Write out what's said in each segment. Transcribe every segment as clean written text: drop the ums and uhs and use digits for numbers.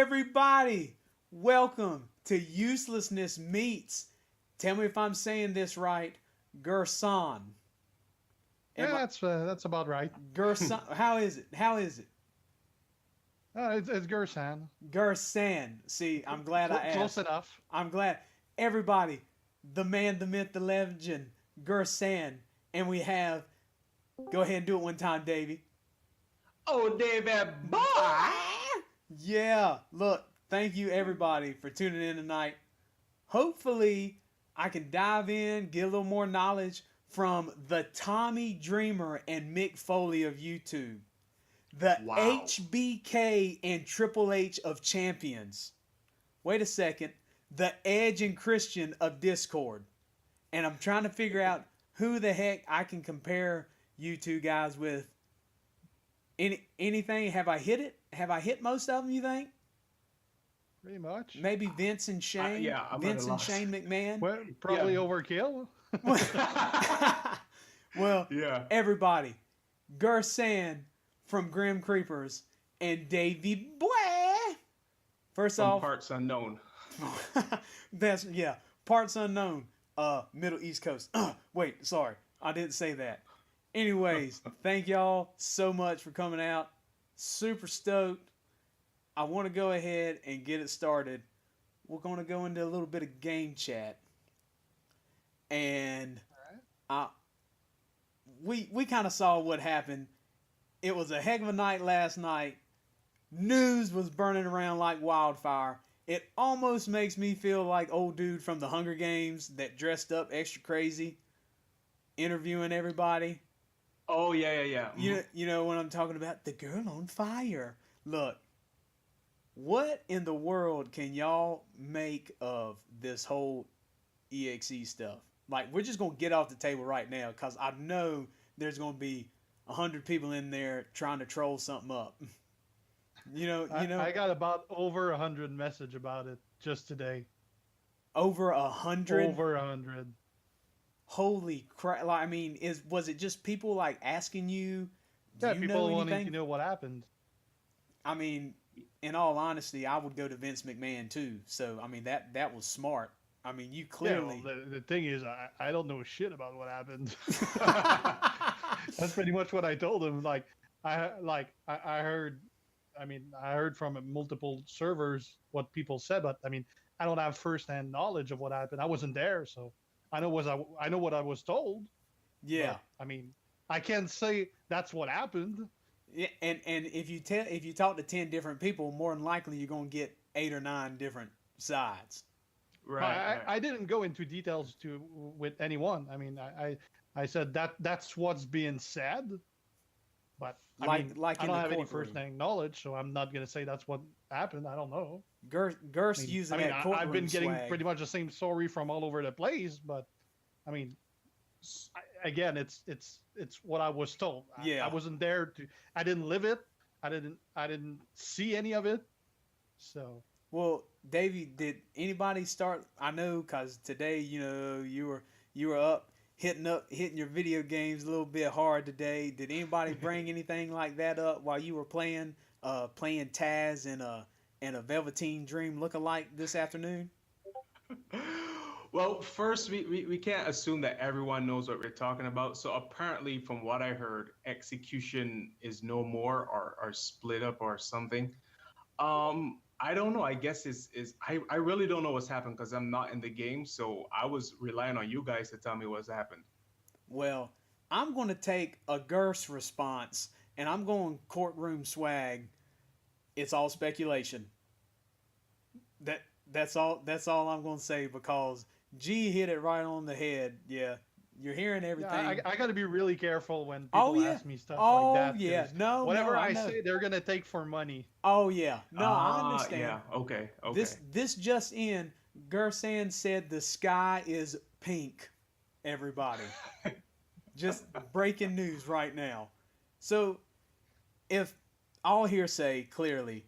everybody. Welcome to Uselessness Meets. Tell me if I'm saying this right. Guersan. Yeah, that's about right. Guersan. How is it? How is it? It's Guersan. Guersan. See, I'm glad I Close asked. enough. I'm glad. Everybody, the man, the myth, the legend, Guersan. And we have, go ahead and do it one time, Davey. Oh, David boy! Yeah, look, thank you everybody for tuning in tonight. Hopefully, I can dive in, get a little more knowledge from the Tommy Dreamer and Mick Foley of YouTube, the Wow. HBK and Triple H of Champions. Wait a second, the Edge and Christian of Discord. And I'm trying to figure out who the heck I can compare you two guys with. Anything? Have I hit it? Have I hit most of them, you think? Pretty much. Maybe Vince and Shane? Yeah, I'm at a Vince and loss. Shane McMahon? Well, probably overkill. Well, Yeah. everybody, Guersan from Grim Creepers and Davey Boy. First From off, parts unknown. that's parts unknown. Middle East Coast. Wait, sorry, I didn't say that. Anyways, thank y'all so much for coming out. Super stoked. I want to go ahead and get it started. We're going to go into a little bit of game chat. And I, we kind of saw what happened. It was a heck of a night last night. News was burning around like wildfire. It almost makes me feel like old dude from the Hunger Games that dressed up extra crazy, interviewing everybody. Oh yeah. You know what I'm talking about? The girl on fire. Look, what in the world can y'all make of this whole EXE stuff? Like, we're just gonna get off the table right now because I know there's gonna be 100 people in there trying to troll something up. I got about over 100 message about it just today. Over 100. Over 100. Holy crap! Like, I mean, was it just people like asking you? Do Yeah, you people know wanting anything? to know what happened. I mean, in all honesty, I would go to Vince McMahon too. So I mean that was smart. I mean, you Yeah, well, clearly. the thing is, I don't know shit about what happened. That's pretty much what I told him. I heard, I mean, I heard from multiple servers what people said, but I mean, I don't have firsthand knowledge of what happened. I wasn't there, so I know what I was told. Yeah. But I mean, I can't say that's what happened. Yeah, and if you talk to 10 different people, more than likely you're gonna get 8 or 9 different sides. I didn't go into details with anyone. I mean, I said that's what's being said, but Like I in don't the have any courtroom. firsthand knowledge, so I'm not gonna say that's what happened. I don't know. Gurst using that courtroom I've been getting swag. pretty much the same story from all over the place, but I mean, again, it's what I was told. Yeah. I wasn't there to. I didn't live it. I didn't see any of it. So Well, Davey, did anybody start? I know because today, you were up hitting your video games a little bit hard today. Did anybody bring anything like that up while you were playing Taz and a Velveteen Dream lookalike this afternoon? Well, first we can't assume that everyone knows what we're talking about. So apparently, from what I heard, execution is no more or split up or something. I don't know. I guess I really don't know what's happened because I'm not in the game. So I was relying on you guys to tell me what's happened. Well, I'm going to take a Gurst response and I'm going courtroom swag. It's all speculation. That that's all I'm going to say because G hit it right on the head. Yeah, you're hearing everything. yeah, I got to be really careful when Oh people yeah. ask me stuff Oh like that. yeah. 'Cause No, whatever no, I I know. say, they're gonna take for money. Oh yeah. No, I Ah, understand. yeah. Okay. This just in. Guersan said the sky is pink. Everybody, just breaking news right now. So, if all hearsay clearly,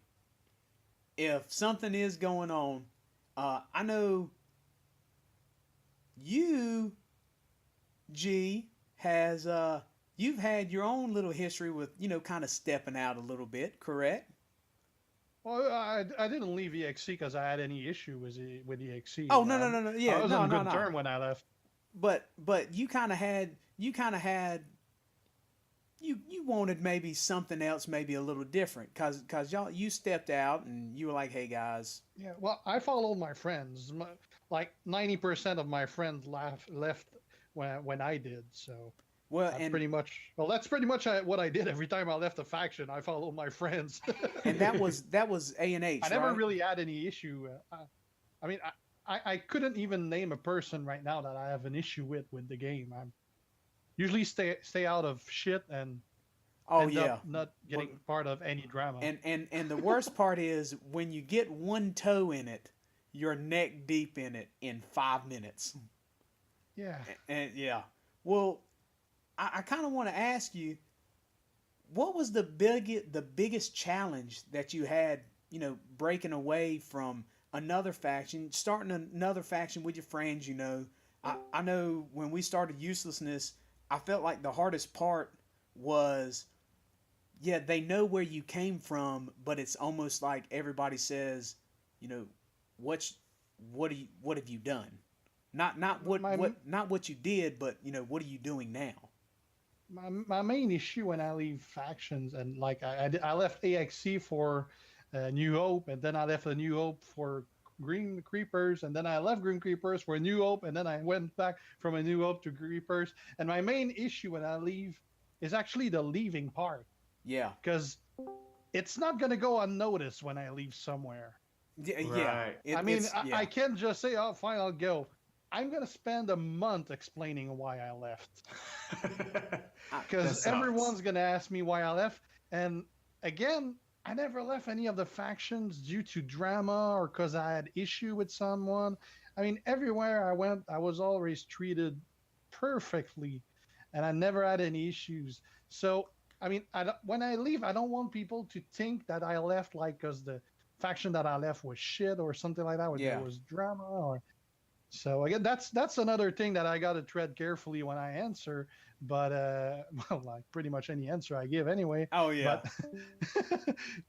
if something is going on, I know you, G, has you've had your own little history with kind of stepping out a little bit, correct? Well, I didn't leave EXC because I had any issue with EXC. Oh, no, no, no, no. I Yeah, was no, on no, good no. term when I left. But you wanted maybe something else, maybe a little different, cause y'all you stepped out and you were like, hey guys. Yeah, well, I followed my friends. Like 90% of my friends left when I did. So Well, that's pretty much what I did every time I left a faction. I followed my friends. and that was A&H, I never right? really had any issue. I mean, I couldn't even name a person right now that I have an issue with the game. I'm usually stay out of shit and Oh end yeah. up not getting part of any drama. And the worst part is when you get one toe in it, you're neck deep in it in 5 minutes. Yeah. And yeah. Well, I kind of want to ask you, what was the biggest challenge that you had, breaking away from another faction, starting another faction with your friends, I know when we started Uselessness, I felt like the hardest part was, yeah, they know where you came from, but it's almost like everybody says, what have you done? Not what you did, but what are you doing now? My main issue when I leave factions, and like I left AXC for New Hope, and then I left a New Hope for Green Creepers, and then I left Green Creepers for a New Hope, and then I went back from a New Hope to Creepers. And my main issue when I leave is actually the leaving part. Yeah. Because it's not going to go unnoticed when I leave somewhere. Yeah. Right. I can't just say, oh, fine, I'll go. I'm going to spend a month explaining why I left. Because everyone's going to ask me why I left. And again, I never left any of the factions due to drama or because I had issue with someone. I mean, everywhere I went, I was always treated perfectly. And I never had any issues. So, I mean, when I leave, I don't want people to think that I left like because the faction that I left was shit or something like that, or there was drama. Or so again, that's another thing that I got to tread carefully when I answer. But well, like pretty much any answer I give anyway. Oh yeah.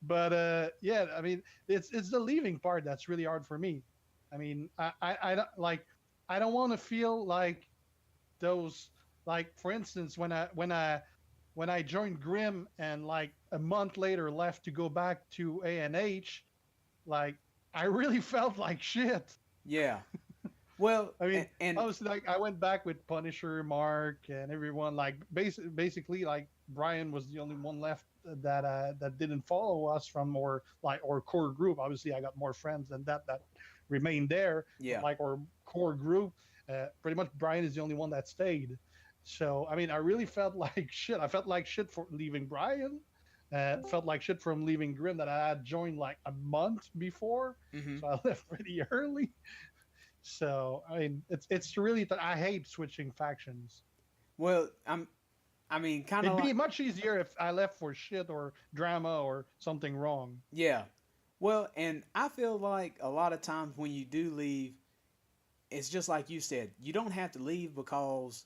But yeah, I mean, it's the leaving part that's really hard for me. I mean, I don't want to feel like those, like for instance, when I joined Grim and like a month later left to go back to A&H, like I really felt like shit. Yeah. Well, I mean, and I was like, I went back with Punisher, Mark, and everyone. Like basically, like Brian was the only one left that didn't follow us from our core group. Obviously, I got more friends than that remained there. Yeah. Like our core group, pretty much Brian is the only one that stayed. So I mean, I really felt like shit. I felt like shit for leaving Brian. Felt like shit from leaving Grim that I had joined like a month before. Mm-hmm. So I left pretty early. So I mean, it's really that I hate switching factions. Well, I mean, kind of. It'd be much easier if I left for shit or drama or something wrong. Yeah. Well, and I feel like a lot of times when you do leave, it's just like you said. You don't have to leave because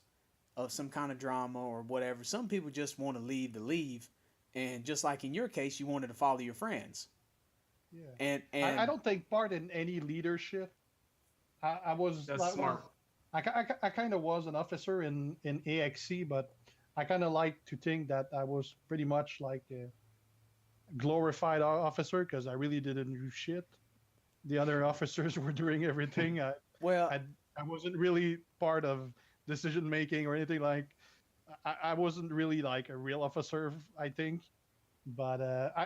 of some kind of drama or whatever. Some people just want to leave, and just like in your case, you wanted to follow your friends. Yeah. And I don't take part in any leadership. I was smart. I kind of was an officer in AXC, but I kind of like to think that I was pretty much like a glorified officer because I really didn't do shit. The other officers were doing everything. I wasn't really part of decision making or anything. Like I wasn't really like a real officer, I think. But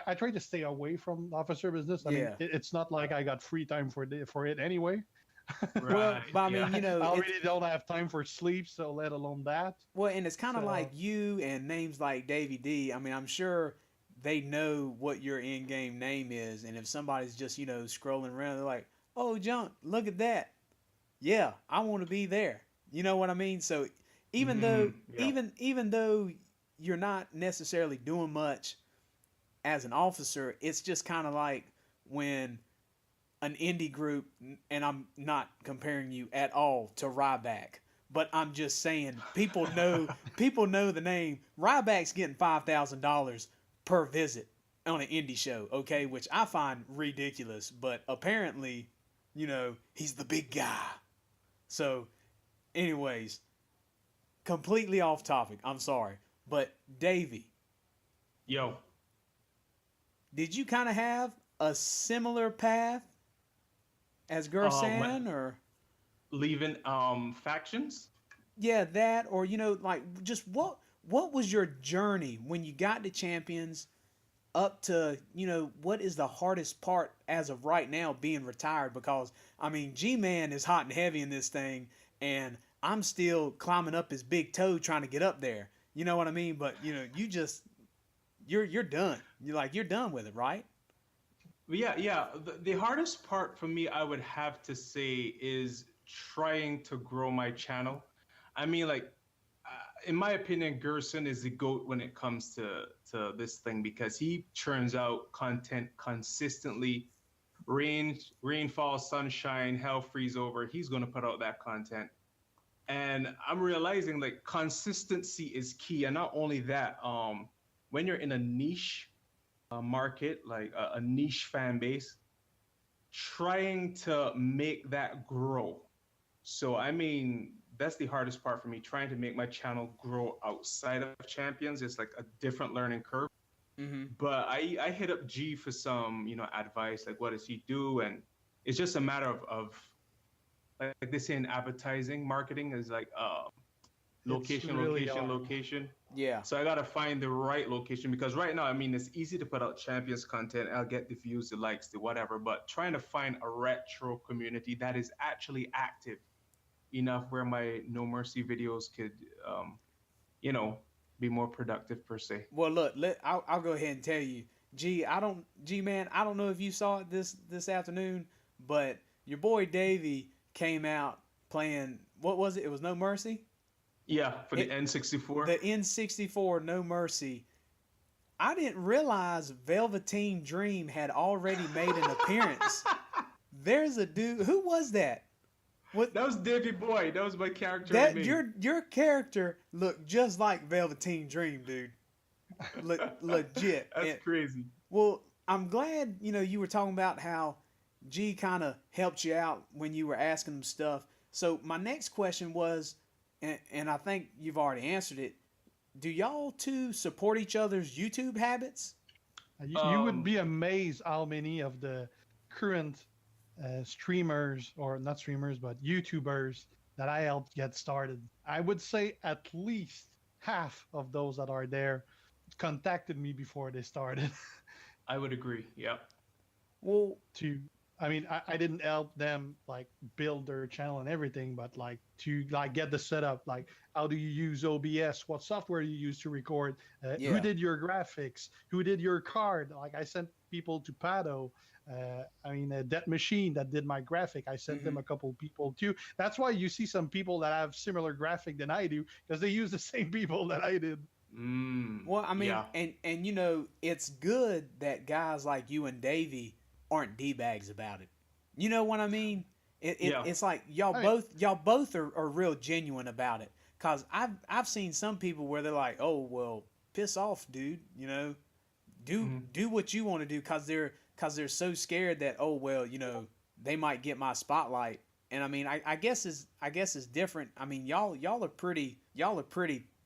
I try to stay away from officer business. I mean, it's not like I got free time for it anyway. Right. Well, but I mean, I already don't have time for sleep, so let alone that. Well, and it's kind of like you and names like Davey D. I mean, I'm sure they know what your in-game name is, and if somebody's just scrolling around, they're like, "Oh, Junk, look at that! Yeah, I want to be there." You know what I mean? So even though you're not necessarily doing much as an officer, it's just kind of like when an indie group, and I'm not comparing you at all to Ryback, but I'm just saying people know the name. Ryback's getting $5,000 per visit. on an indie show, okay, which I find ridiculous, but apparently, he's the big guy. So, anyways, completely off topic. I'm sorry, but Davey, Yo, did you kind of have a similar path as when Guersan, or leaving factions. yeah, that, or like just what was your journey when you got to champions up to what is the hardest part as of right now being retired? Because I mean, G-Man is hot and heavy in this thing, and I'm still climbing up his big toe trying to get up there. You know what I mean? But you're done. You're done with it, right? Yeah, yeah. The hardest part for me, I would have to say, is trying to grow my channel. I mean, like, in my opinion, Gerson is the GOAT when it comes to this thing because he churns out content consistently. Rainfall, sunshine, hell freeze over. He's going to put out that content. And I'm realizing like consistency is key. And not only that, when you're in a niche market, like a niche fan base, trying to make that grow. So, I mean, that's the hardest part for me, trying to make my channel grow outside of champions. It's like a different learning curve. Mm-hmm. But I hit up G for some, advice, like what does he do? And it's just a matter of like they say in advertising, marketing is like location, really location, hard. location. Yeah. So I gotta find the right location because right now, I mean, it's easy to put out champions content. I'll get the views, the likes, the whatever. But trying to find a retro community that is actually active enough where my No Mercy videos could, be more productive per se. Well, look, I'll go ahead and tell you, G-Man, I don't know if you saw it this afternoon, but your boy Davey came out playing. What was it? It was No Mercy. Yeah, for the N64. The N64 No Mercy. I didn't realize Velveteen Dream had already made an appearance. There's a dude. Who was that? What? That was Davey Boy. That was my character. That your character looked just like Velveteen Dream, dude. Legit. That's crazy. Well, I'm glad you were talking about how G kind of helped you out when you were asking him stuff. So my next question was, and I think you've already answered it. Do y'all two support each other's YouTube habits? You would be amazed how many of the current streamers, or not streamers, but YouTubers that I helped get started. I would say at least half of those that are there contacted me before they started. I would agree. Yeah. Well, I didn't help them like build their channel and everything, but like to like get the setup, like how do you use OBS, what software you use to record, who did your graphics, who did your card. Like I sent people to Pado, that machine that did my graphic. I sent them a couple people too. That's why you see some people that have similar graphic than I do, because they use the same people that I did. Well, I mean, and it's good that guys like you and Davey aren't D-bags about it. You know what I mean? It's like y'all both are real genuine about it. Cause I've seen some people where they're like, oh well, piss off, dude. Do what you want to do, cause they're so scared that they might get my spotlight. And I mean, I guess it's different. I mean, y'all are pretty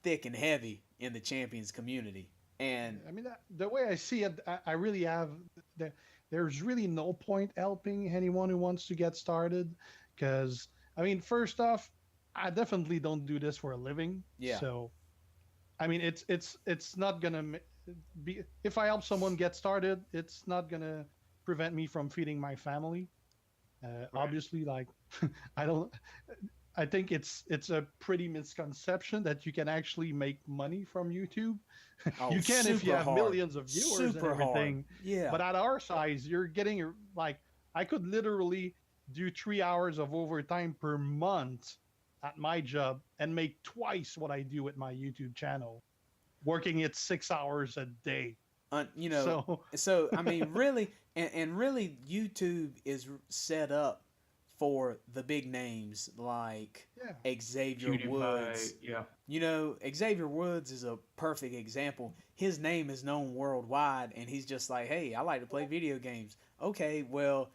thick and heavy in the champions community. And I mean, the way I see it, I really have there's really no point helping anyone who wants to get started, because I mean, first off, I definitely don't do this for a living. Yeah. So, I mean, it's not gonna be, if I help someone get started, it's not gonna prevent me from feeding my family. Right. Obviously, like I think it's a pretty misconception that you can actually make money from YouTube. Oh, you can if you have millions of viewers and everything. Hard. Yeah. But at our size, you're getting like, I could literally do 3 hours of overtime per month at my job and make twice what I do with my YouTube channel, working it 6 hours a day. So I mean, really, and really, YouTube is set up for the big names like Xavier PewDiePie, Woods. yeah. Xavier Woods is a perfect example. his name is known worldwide, and he's just like, hey, I like to play video games. Okay, well,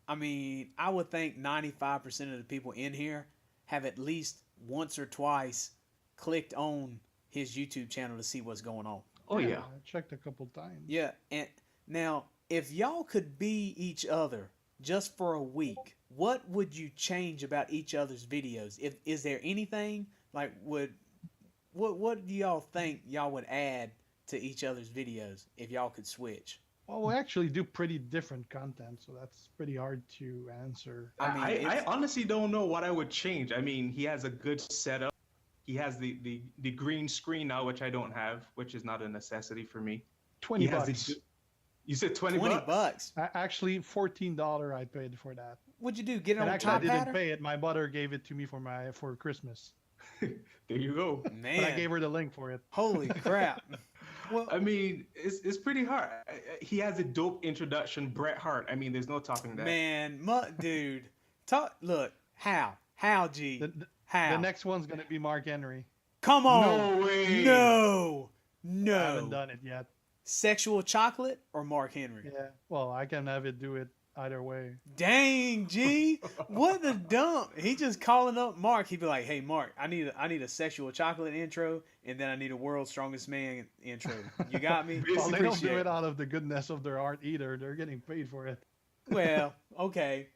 I mean, I would think 95% of the people in here have at least once or twice clicked on his YouTube channel to see what's going on. Oh yeah. I checked a couple times. Yeah, and now if y'all could be each other just for a week, what would you change about each other's videos? If is there anything like what do y'all think y'all would add to each other's videos if y'all could switch? Well, we actually do pretty different content, so that's pretty hard to answer. I honestly don't know what I would change. I mean, he has a good setup. He has the green screen now, which I don't have, which is not a necessity for me. 20 He has bucks. You said 20 20 bucks? bucks. Actually, $14 I paid for that. What'd you do? Get it And on actually, I top didn't pattern? pay it. My mother gave it to me for Christmas. There you go. Man, But I gave her the link for it. holy crap. Well, I mean, it's pretty hard. He has a dope introduction, Bret Hart. I mean, there's no topping that. man, dude, look, how, G, how? The next one's going to be Mark Henry. Come on, No way. no, I haven't done it yet. Sexual chocolate or Mark Henry? Yeah. Well, I can have it do it either way. Dang, G, what the dump? He just calling up Mark. He'd be like, "Hey, Mark, I need a sexual chocolate intro, and then I need a world's strongest man intro. You got me?" Well, they don't do Appreciate it out of the goodness of their art either. They're getting paid for it. Well, okay.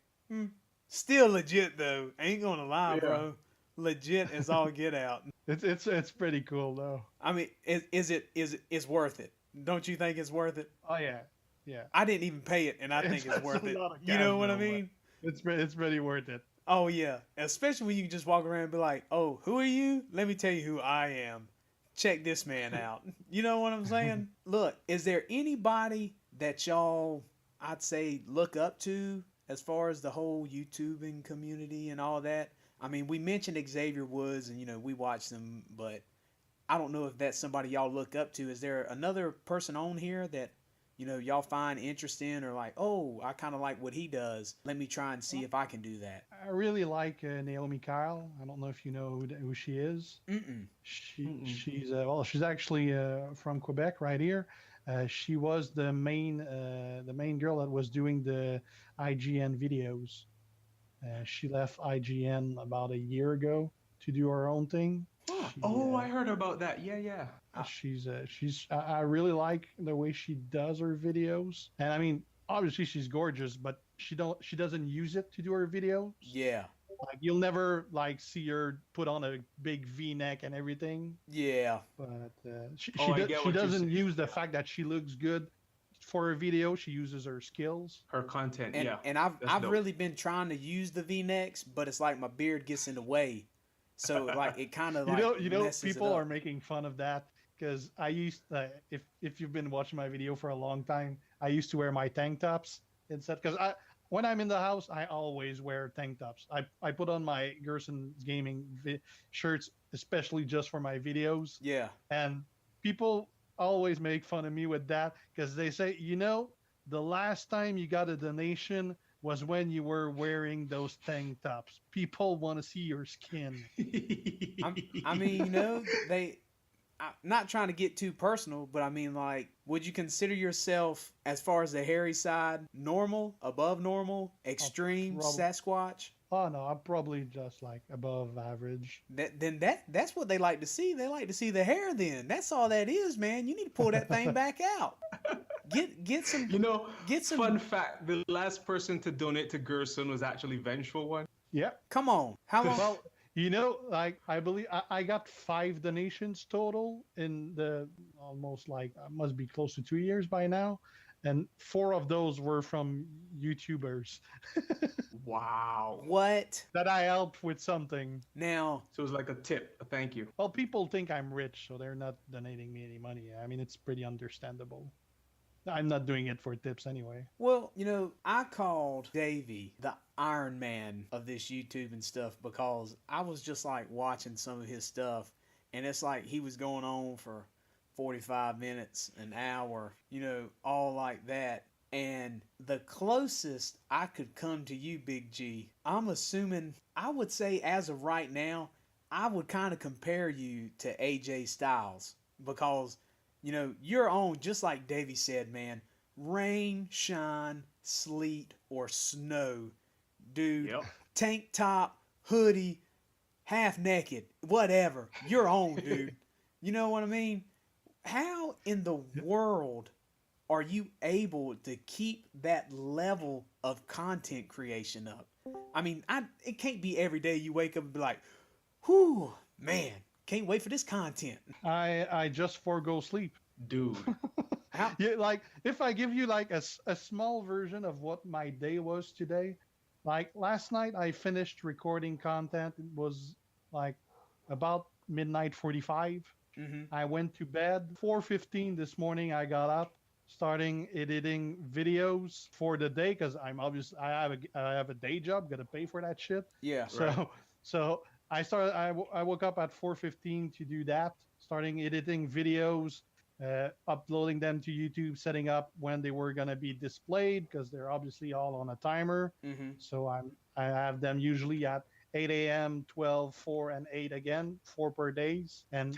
Still legit though. Ain't gonna lie, Yeah. bro. Legit as all get out. It's pretty cool though. I mean, it's worth it? Don't you think it's worth it? Oh yeah, yeah. I didn't even pay it, and I think it's It's worth a it. lot of You know cash what I though, mean? It's pretty worth it. Oh yeah, especially when you can just walk around and be like, "Oh, who are you? Let me tell you who I am. Check this man out." You know what I'm saying? Look, is there anybody that y'all, I'd say, look up to as far as the whole YouTubing community and all that? I mean, we mentioned Xavier Woods, and we watched them, but I don't know if that's somebody y'all look up to. Is there another person on here that y'all find interesting, or like, oh, I kind of like what he does. Let me try and see if I can do that. I really like Naomi Kyle. I don't know if you know who she is. Mm-mm. She's actually from Quebec, right here. She was the main girl that was doing the IGN videos. She left IGN about a year ago to do her own thing. I heard about that. Yeah. I really like the way she does her videos. And I mean, obviously she's gorgeous, but she doesn't use it to do her videos. Yeah. Like you'll never like see her put on a big V-neck and everything. Yeah. But she what you're doesn't saying. use the fact that she looks good for her video. She uses her skills. Her content, And yeah. and I've dope. really been trying to use the V-necks, but it's like my beard gets in the way. So like it kind of like messes it People up. are making fun of that because I used if you've been watching my video for a long time, I used to wear my tank tops instead because when I'm in the house, I always wear tank tops. I put on my Guersan gaming shirts especially just for my videos. Yeah. And people always make fun of me with that because they say, the last time you got a donation was when you were wearing those tank tops. People want to see your skin. I mean, I'm not trying to get too personal, but I mean, like, would you consider yourself, as far as the hairy side, normal, above normal, extreme, Sasquatch? Oh no, I'm probably just like above average. That's what they like to see. They like to see the hair. Then that's all that is, man. You need to pull that thing back out. Get some. Get some. Fun fact: the last person to donate to Guersan was actually Vengeful One. Yeah. Come on, how long? Well, like I believe I got 5 donations total in the almost like must be close to 2 years by now, and 4 of those were from YouTubers. Wow. What? That I helped with something. Now, So it was like a tip, a thank you. Well, people think I'm rich, so they're not donating me any money. I mean, it's pretty understandable. I'm not doing it for tips anyway. well, I called Davey the Iron Man of this YouTube and stuff because I was just like watching some of his stuff, and it's like he was going on for 45 minutes, an hour, all like that. And the closest I could come to you, Big G, I'm assuming, I would say as of right now, I would kind of compare you to AJ Styles because You know, you're on, just like Davey said, man. Rain, shine, sleet, or snow, dude. Yep. Tank top, hoodie, half naked, whatever. You're on, dude. You know what I mean? How in the world are you able to keep that level of content creation up? I mean, it can't be every day you wake up and be like, whew, man, can't wait for this content. I just forego sleep. Dude. How? Yeah, like if I give you like a small version of what my day was today, like last night I finished recording content. It was like about midnight 45. Mm-hmm. I went to bed 4:15 this morning. I got up, starting editing videos for the day because I have a day job, gotta pay for that shit. Yeah. So Right. so I woke up at 4:15 to do that, starting editing videos, uploading them to YouTube, setting up when they were gonna be displayed because they're obviously all on a timer. Mm-hmm. So I have them usually at 8 a.m., 12, 4, and 8 again, 4 per days. And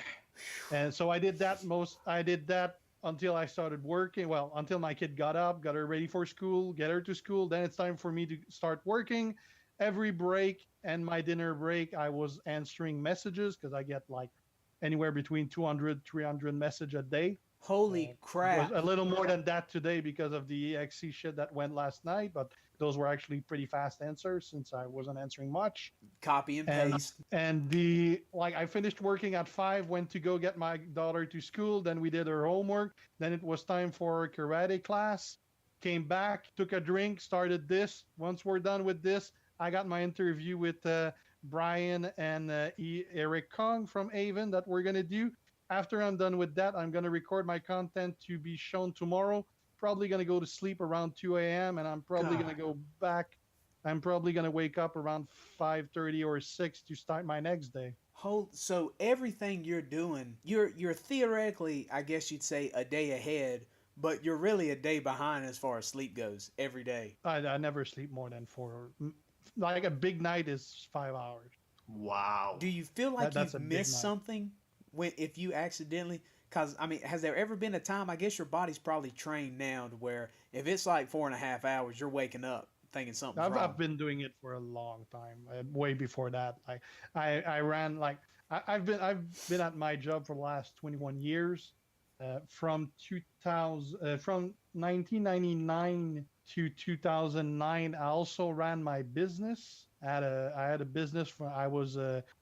so I did that until I started working. Well, until my kid got up, got her ready for school, get her to school. Then it's time for me to start working. Every break and my dinner break, I was answering messages because I get like anywhere between 200, 300 message a day. Holy It was crap. a little more than that today because of the EXC shit that went last night, but those were actually pretty fast answers since I wasn't answering much. Copy and And paste. I finished working at 5, went to go get my daughter to school, then we did her homework, then it was time for karate class, came back, took a drink, started this. Once we're done with this, I got my interview with Brian and Eric Kong from Avon that we're gonna do. After I'm done with that, I'm gonna record my content to be shown tomorrow. Probably gonna go to sleep around 2 a.m. and I'm probably gonna God. go back. I'm probably gonna wake up around 5:30 or 6 to start my next day. So everything you're doing, you're theoretically, I guess you'd say, a day ahead, but you're really a day behind as far as sleep goes every day. I never sleep more than 4. Like a big night is 5 hours. Wow. Do you feel like That's you've a big missed night. something when if you accidentally? Because I mean, has there ever been a time? I guess your body's probably trained now to where if it's like 4.5 hours, you're waking up thinking something's I've wrong. been doing it for a long time, way before that. Like I ran like I've been at my job for the last 21 years, from 2000 from 1999 to 2009. I also ran my business. I had a business for I was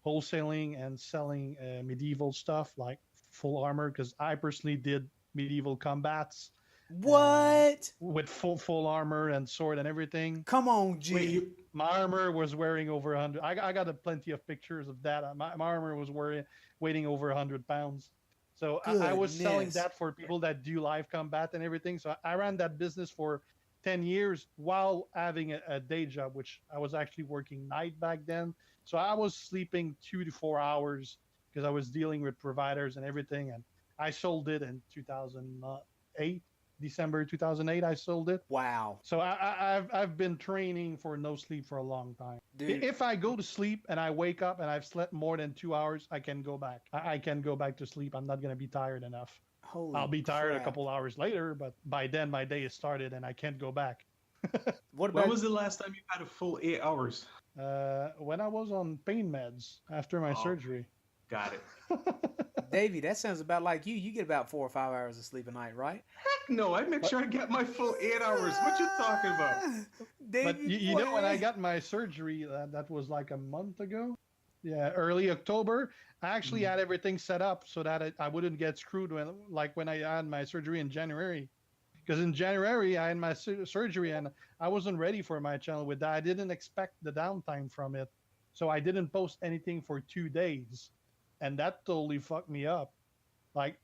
wholesaling and selling medieval stuff like full armor because I personally did medieval combats uh, What? with full armor and sword and everything. Come on, Wait, G. you My armor was wearing over 100. I got plenty of pictures of that. My armor was weighing over 100 pounds. So I was selling Goodness. that for people that do live combat and everything. So I ran that business for 10 years while having a day job, which I was actually working night back then. So I was sleeping 2 to 4 hours because I was dealing with providers and everything. And I sold it in 2008, December 2008. I sold it. Wow, So I've been training for no sleep for a long time. dude. If I go to sleep and I wake up and I've slept more than 2 hours, I can go back. I can go back to sleep. I'm not gonna be tired enough. Holy I'll be tired a crap. couple hours later, but by then my day is started and I can't go back. What when about was the last time you had a full 8 hours? When I was on pain meds after my Oh, surgery. got it. Davey? That sounds about like you. You get about 4 or 5 hours of sleep a night, right? Heck no, I make sure I get my full 8 hours. What you talking about? Davey, But you know, when I boy. got my surgery, that was like a month ago. Yeah, early October. I actually Mm. had everything set up so that I wouldn't get screwed when I had my surgery in January. Because in January I had my surgery and I wasn't ready for my channel with that. I didn't expect the downtime from it, so I didn't post anything for 2 days, and that totally fucked me up. Like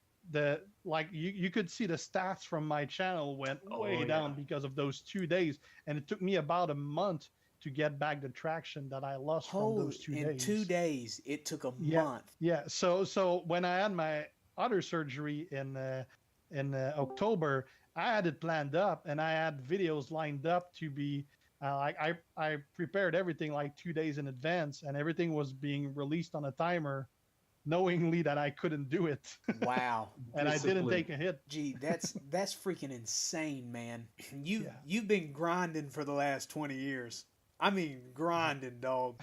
you could see the stats from my channel went way Oh down yeah. because of those 2 days, and it took me about a month to get back the traction that I lost from Holy, those two in days. 2 days, it took a Yeah, month. yeah. So when I had my other surgery in October, I had it planned up and I had videos lined up to be like I prepared everything like 2 days in advance, and everything was being released on a timer. knowingly that I couldn't do it. Wow. And I didn't Discipline. take a hit. Gee, that's freaking insane, man. Yeah. You've been grinding for the last 20 years. I mean, grinding, dog.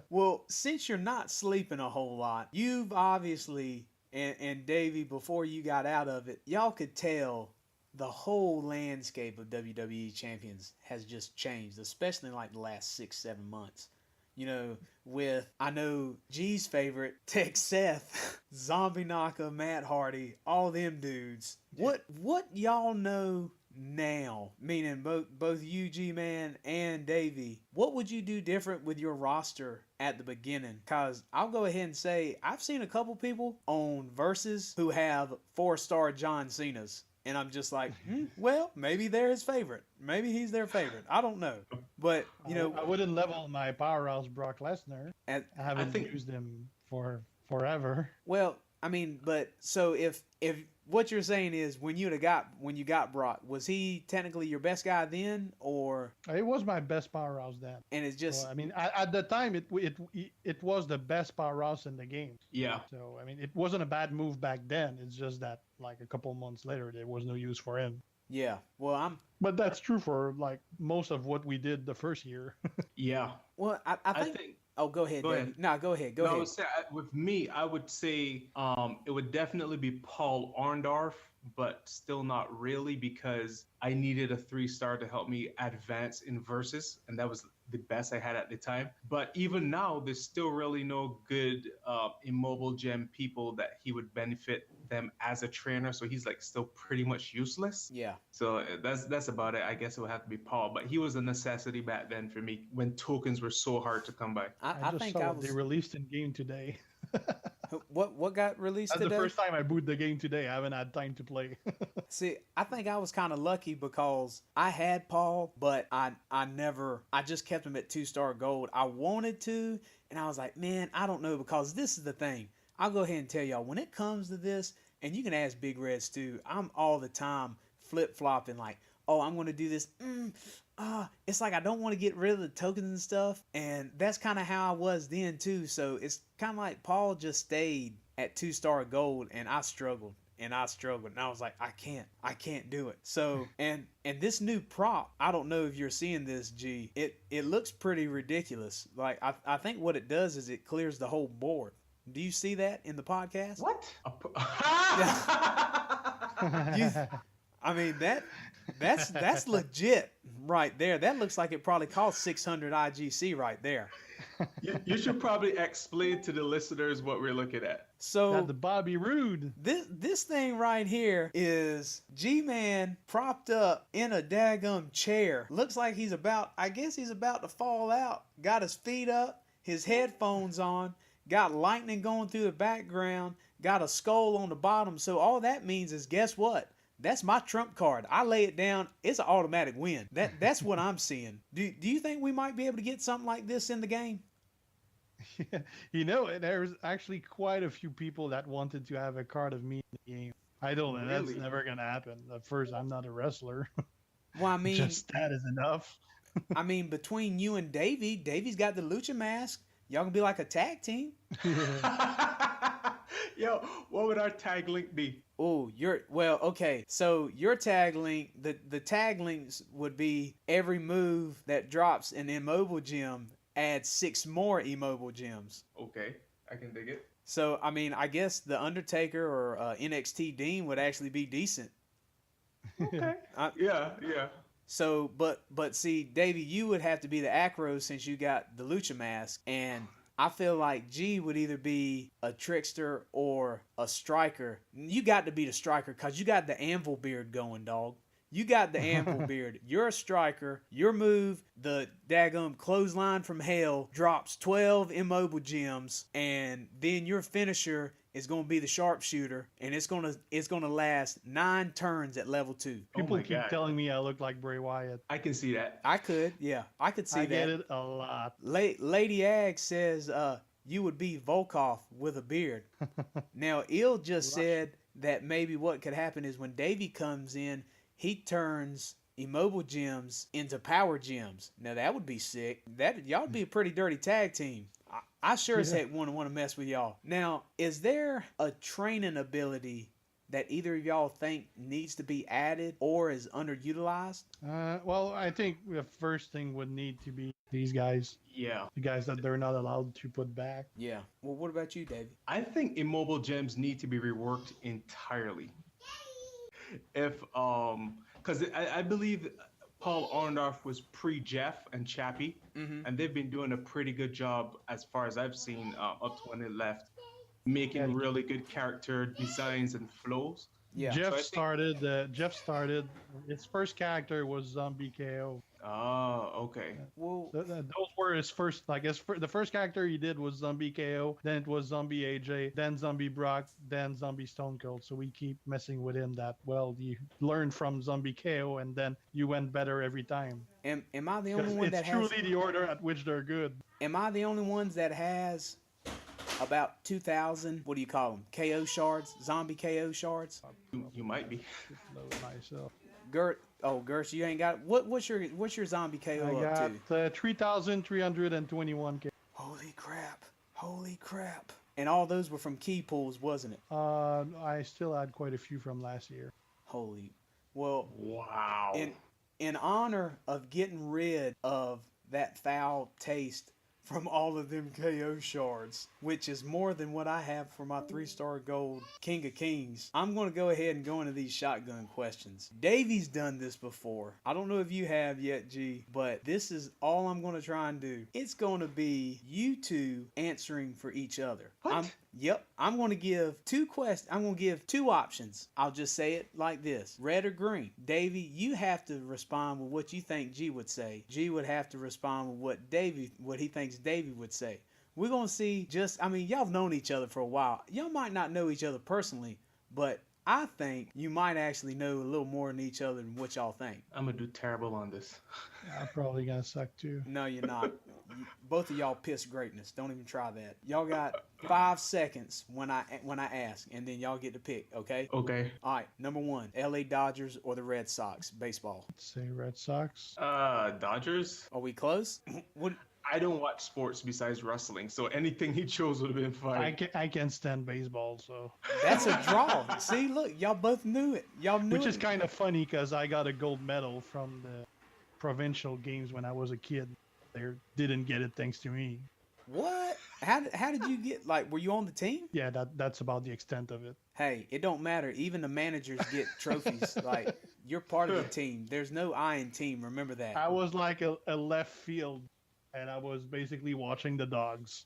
Well, since you're not sleeping a whole lot, you've obviously and Davey, before you got out of it, y'all could tell the whole landscape of WWE champions has just changed, especially in like the last 6-7 months. You know, with, I know G's favorite, Tech Seth, Zombie Naka, Matt Hardy, all them dudes. What y'all know now, meaning both you, G-Man, and Davey, what would you do different with your roster at the beginning? Because I'll go ahead and say, I've seen a couple people on Versus who have 4-star John Cena's. And I'm just like, well, maybe they're his favorite. Maybe he's their favorite. I don't know. But, you know. I wouldn't level my powerhouse Brock Lesnar. I haven't think- used him for forever. Well, I mean, but so if what you're saying is when you got Brock, was he technically your best guy then, or? It was my best powerhouse then. And it's just, So, I mean, at the time, it was the best powerhouse in the game. Yeah. So, I mean, it wasn't a bad move back then. It's just that, like, a couple months later, there was no use for him. yeah. Well, But that's true for, like, most of what we did the first year. Yeah. Well, I think. Oh, go ahead. Go Davey. ahead. No, go ahead. Go No, I ahead. would say, with me, I would say it would definitely be Paul Orndorff, but still not really, because I needed a 3-star to help me advance in Versus, and that was the best I had at the time. But even now, there's still really no good immobile gem people that he would benefit them as a trainer. So he's like still pretty much useless. Yeah. So that's about it. I guess it would have to be Paul, but he was a necessity back then for me when tokens were so hard to come by. I just think saw I what was. they released in game today. What got released That's today? the first time I booted the game today. I haven't had time to play. See, I think I was kind of lucky because I had Paul, but I just kept him at 2-star gold. I wanted to, and I was like, man, I don't know, because this is the thing. I'll go ahead and tell y'all, when it comes to this, and you can ask Big Reds too, I'm all the time flip-flopping like, oh, I'm going to do this. It's like I don't want to get rid of the tokens and stuff, and that's kind of how I was then too. So it's kind of like Paul just stayed at 2-star gold, and I struggled. And I was like, I can't do it. So, and this new prop, I don't know if you're seeing this, G. It looks pretty ridiculous. Like, I think what it does is it clears the whole board. Do you see that in the podcast? What? I mean, that's legit right there. That looks like it probably cost 600 IGC right there. You should probably explain to the listeners what we're looking at. So the Bobby Roode. This thing right here is G-Man propped up in a daggum chair. Looks like he's about to fall out. Got his feet up, his headphones on, got lightning going through the background, got a skull on the bottom. So all that means is, guess what? That's my trump card. I lay it down. It's an automatic win. That's what I'm seeing. Do you think we might be able to get something like this in the game? Yeah, you know, there's actually quite a few people that wanted to have a card of me in the game. I don't know. Really? That's never going to happen. At first, I'm not a wrestler. Well, I mean, just that is enough. I mean, between you and Davey's got the lucha mask. Y'all can be like a tag team. Yo, what would our tag link be? Oh, okay. So your tag link, the tag links would be every move that drops an immobile gem adds 6 more immobile gems. Okay, I can dig it. So, I mean, I guess the Undertaker or NXT Dean would actually be decent. Okay. Yeah. So, but see, Davey, you would have to be the acro since you got the lucha mask, and I feel like G would either be a trickster or a striker. You got to be the striker because you got the anvil beard going, dog. You got the anvil beard. You're a striker. Your move, the daggum clothesline from hell, drops 12 immobile gems, and then your finisher is going to be the sharpshooter, and it's going to last 9 turns at level 2. People my keep God. telling me I look like Bray Wyatt. I can see that. I could see I that. get it a lot. Lady Ag says you would be Volkov with a beard. Now, Il just said that maybe what could happen is when Davey comes in, he turns immobile gems into power gems. Now, that would be sick. Y'all would be a pretty dirty tag team. I sure as Yeah. heck want to mess with y'all. Now, is there a training ability that either of y'all think needs to be added or is underutilized? Well, I think the first thing would need to be these guys, Yeah. the guys that they're not allowed to put back. Yeah. Well, what about you, Davey? I think immobile gems need to be reworked entirely. If because I believe Paul Orndorff was pre-Jeff and Chappie, Mm-hmm. and they've been doing a pretty good job as far as I've seen up to when it left, making Yeah. really good character designs and flows. Yeah. So I Jeff think- started. Jeff started. His first character was Zombie KO. Oh, okay. Well, Those were his first. Like the first character he did was Zombie KO. Then it was Zombie AJ. Then Zombie Brock. Then Zombie Stone Cold. So we keep messing with him. That well, you learned from Zombie KO, and then you went better every time. am I the only Because one it's that has? truly the order at which they're good. Am I the only ones that has about 2,000? What do you call them? KO shards, zombie KO shards. You might be. Load myself. Gert, you ain't got what's your zombie KO I up got to? 3,321. Holy crap! Holy crap! And all those were from key pools, wasn't it? I still had quite a few from last year. Holy. Well, Wow. in honor of getting rid of that foul taste from all of them KO shards, which is more than what I have for my 3-star gold King of Kings, I'm going to go ahead and go into these shotgun questions. Davey's done this before. I don't know if you have yet, G, but this is all I'm going to try and do. It's going to be you two answering for each other. What? I'm going to give two questions. I'm going to give two options. I'll just say it like this: red or green. Davey, you have to respond with what you think G would say. G would have to respond with what he thinks Davey would say. We're going to see y'all have known each other for a while. Y'all might not know each other personally, but I think you might actually know a little more than each other than what y'all think. I'm gonna do terrible on this. I'm probably gonna suck too. No, you're not. Both of y'all piss greatness. Don't even try that. Y'all got 5 seconds when I ask, and then y'all get to pick. Okay. Okay. All right. Number 1, L.A. Dodgers or the Red Sox baseball. Let's say Red Sox. Dodgers. Are we close? What? I don't watch sports besides wrestling, so anything he chose would have been fine. I can't stand baseball, so That's a draw. See, look, y'all both knew it. Y'all knew which it. is kind of funny because I got a gold medal from the provincial games when I was a kid. They didn't get it thanks to me. What? How did you get? Like, were you on the team? Yeah, that's about the extent of it. Hey, it don't matter. Even the managers get trophies. Like, you're part of the team. There's no I in team. Remember that. I was like a left field, and I was basically watching the dogs.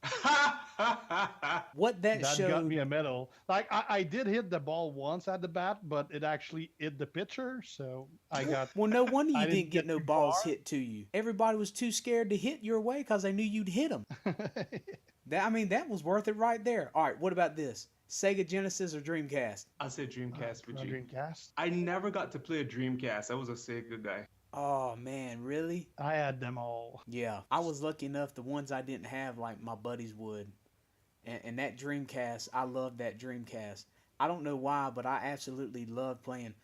What that That showed. got me a medal. Like I did hit the ball once at the bat, but it actually hit the pitcher, so I got. Well, no wonder you I didn't didn't get get no too balls far. hit to you. Everybody was too scared to hit your way because they knew you'd hit them. That was worth it right there. All right, what about this? Sega Genesis or Dreamcast? I said Dreamcast with you. Dreamcast. I never got to play a Dreamcast. I was a Sega guy. Oh man, really? I had them all. Yeah, I was lucky enough. The ones I didn't have, like my buddies would, and that Dreamcast, I loved that Dreamcast. I don't know why, but I absolutely loved playing.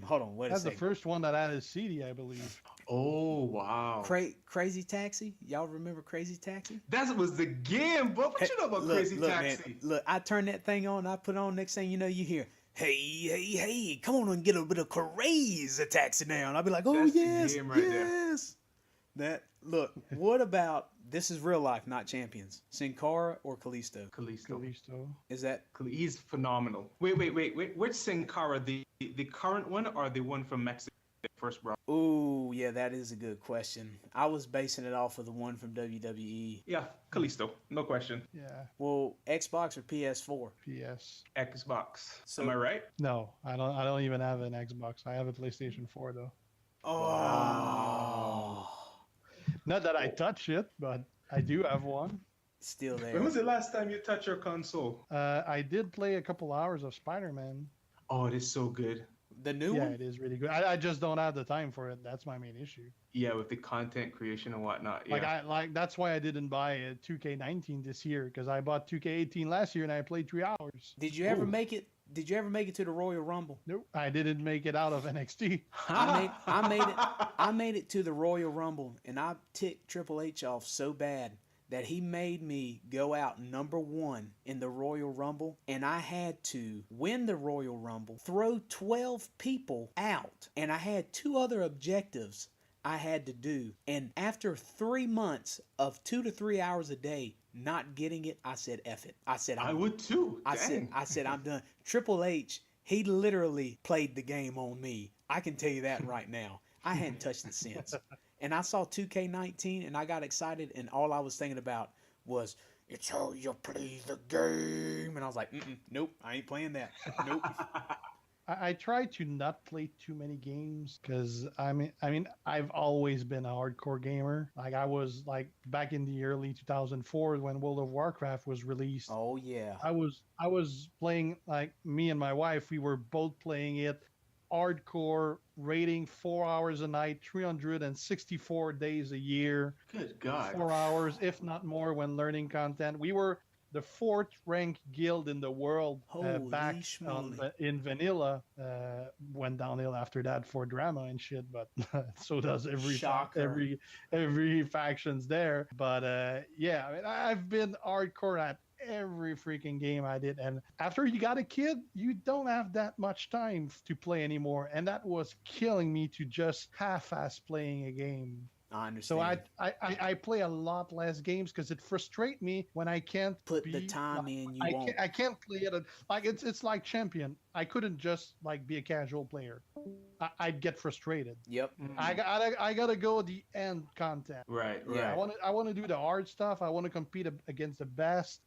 Hold on, wait a That's the second. first one that had a CD, I believe. Oh wow. Crazy Taxi. Y'all remember Crazy Taxi? That was the game, but what you know about Crazy Taxi? Man, look, I turn that thing on, I put it on, next thing you know, you hear, hey, come on and get a bit of Crazy Taxi now. And I'll be like, oh, That's the yes, game right there. yes. Look, what about, this is real life, not Champions, Sin Cara or Callisto? Callisto. Is that, He's phenomenal. Wait. Which Sin Cara? The current one or the one from Mexico? First bro. ooh, yeah, that is a good question. I was basing it off of the one from WWE. Yeah, Callisto. No question. Yeah, Well, Xbox or PS4? PS. Xbox. So- Am I right? No, I don't even have an Xbox. I have a PlayStation 4 though. Oh. Not that I touch it, but I do have one. Still there. When was the last time you touched your console? I did play a couple hours of Spider-Man. Oh, it is so good. The new Yeah, one? it is really good. I just don't have the time for it. That's my main issue. Yeah, with the content creation and whatnot. Yeah. That's why I didn't buy a 2K19 this year because I bought 2K18 last year and I played 3 hours. Did you ever Ooh. make it? Did you ever make it to the Royal Rumble? Nope, I didn't make it out of NXT. I made it to the Royal Rumble, and I ticked Triple H off so bad that he made me go out number 1 in the Royal Rumble, and I had to win the Royal Rumble, throw 12 people out, and I had 2 other objectives I had to do. And after 3 months of 2 to 3 hours a day not getting it, I said, F it. I said, I would too. I said, I'm done. Triple H, he literally played the game on me. I can tell you that right now. I hadn't touched it since. And I saw 2K19 and I got excited, and all I was thinking about was, it's how you play the game. And I was like, nope, I ain't playing that. Nope. I try to not play too many games because I've always been a hardcore gamer. Like I was like back in the early 2004 when World of Warcraft was released. Oh yeah. I was playing, like, me and my wife, we were both playing it hardcore, rating 4 hours a night, 364 days a year. Good God. 4 hours, if not more, when learning content. We were the 4th ranked guild in the world back in vanilla. Went downhill after that for drama and shit, but so does every factions there. But yeah, I mean, I've been hardcore at every freaking game I did, and after you got a kid, you don't have that much time to play anymore, and that was killing me to just half-ass playing a game. I understand. So I play a lot less games because it frustrates me when I can't put the time in. I can't play it like it's like Champion. I couldn't just like be a casual player. I'd get frustrated. Yep. I gotta go the end content. Right. Yeah. I want to do the hard stuff. I want to compete against the best.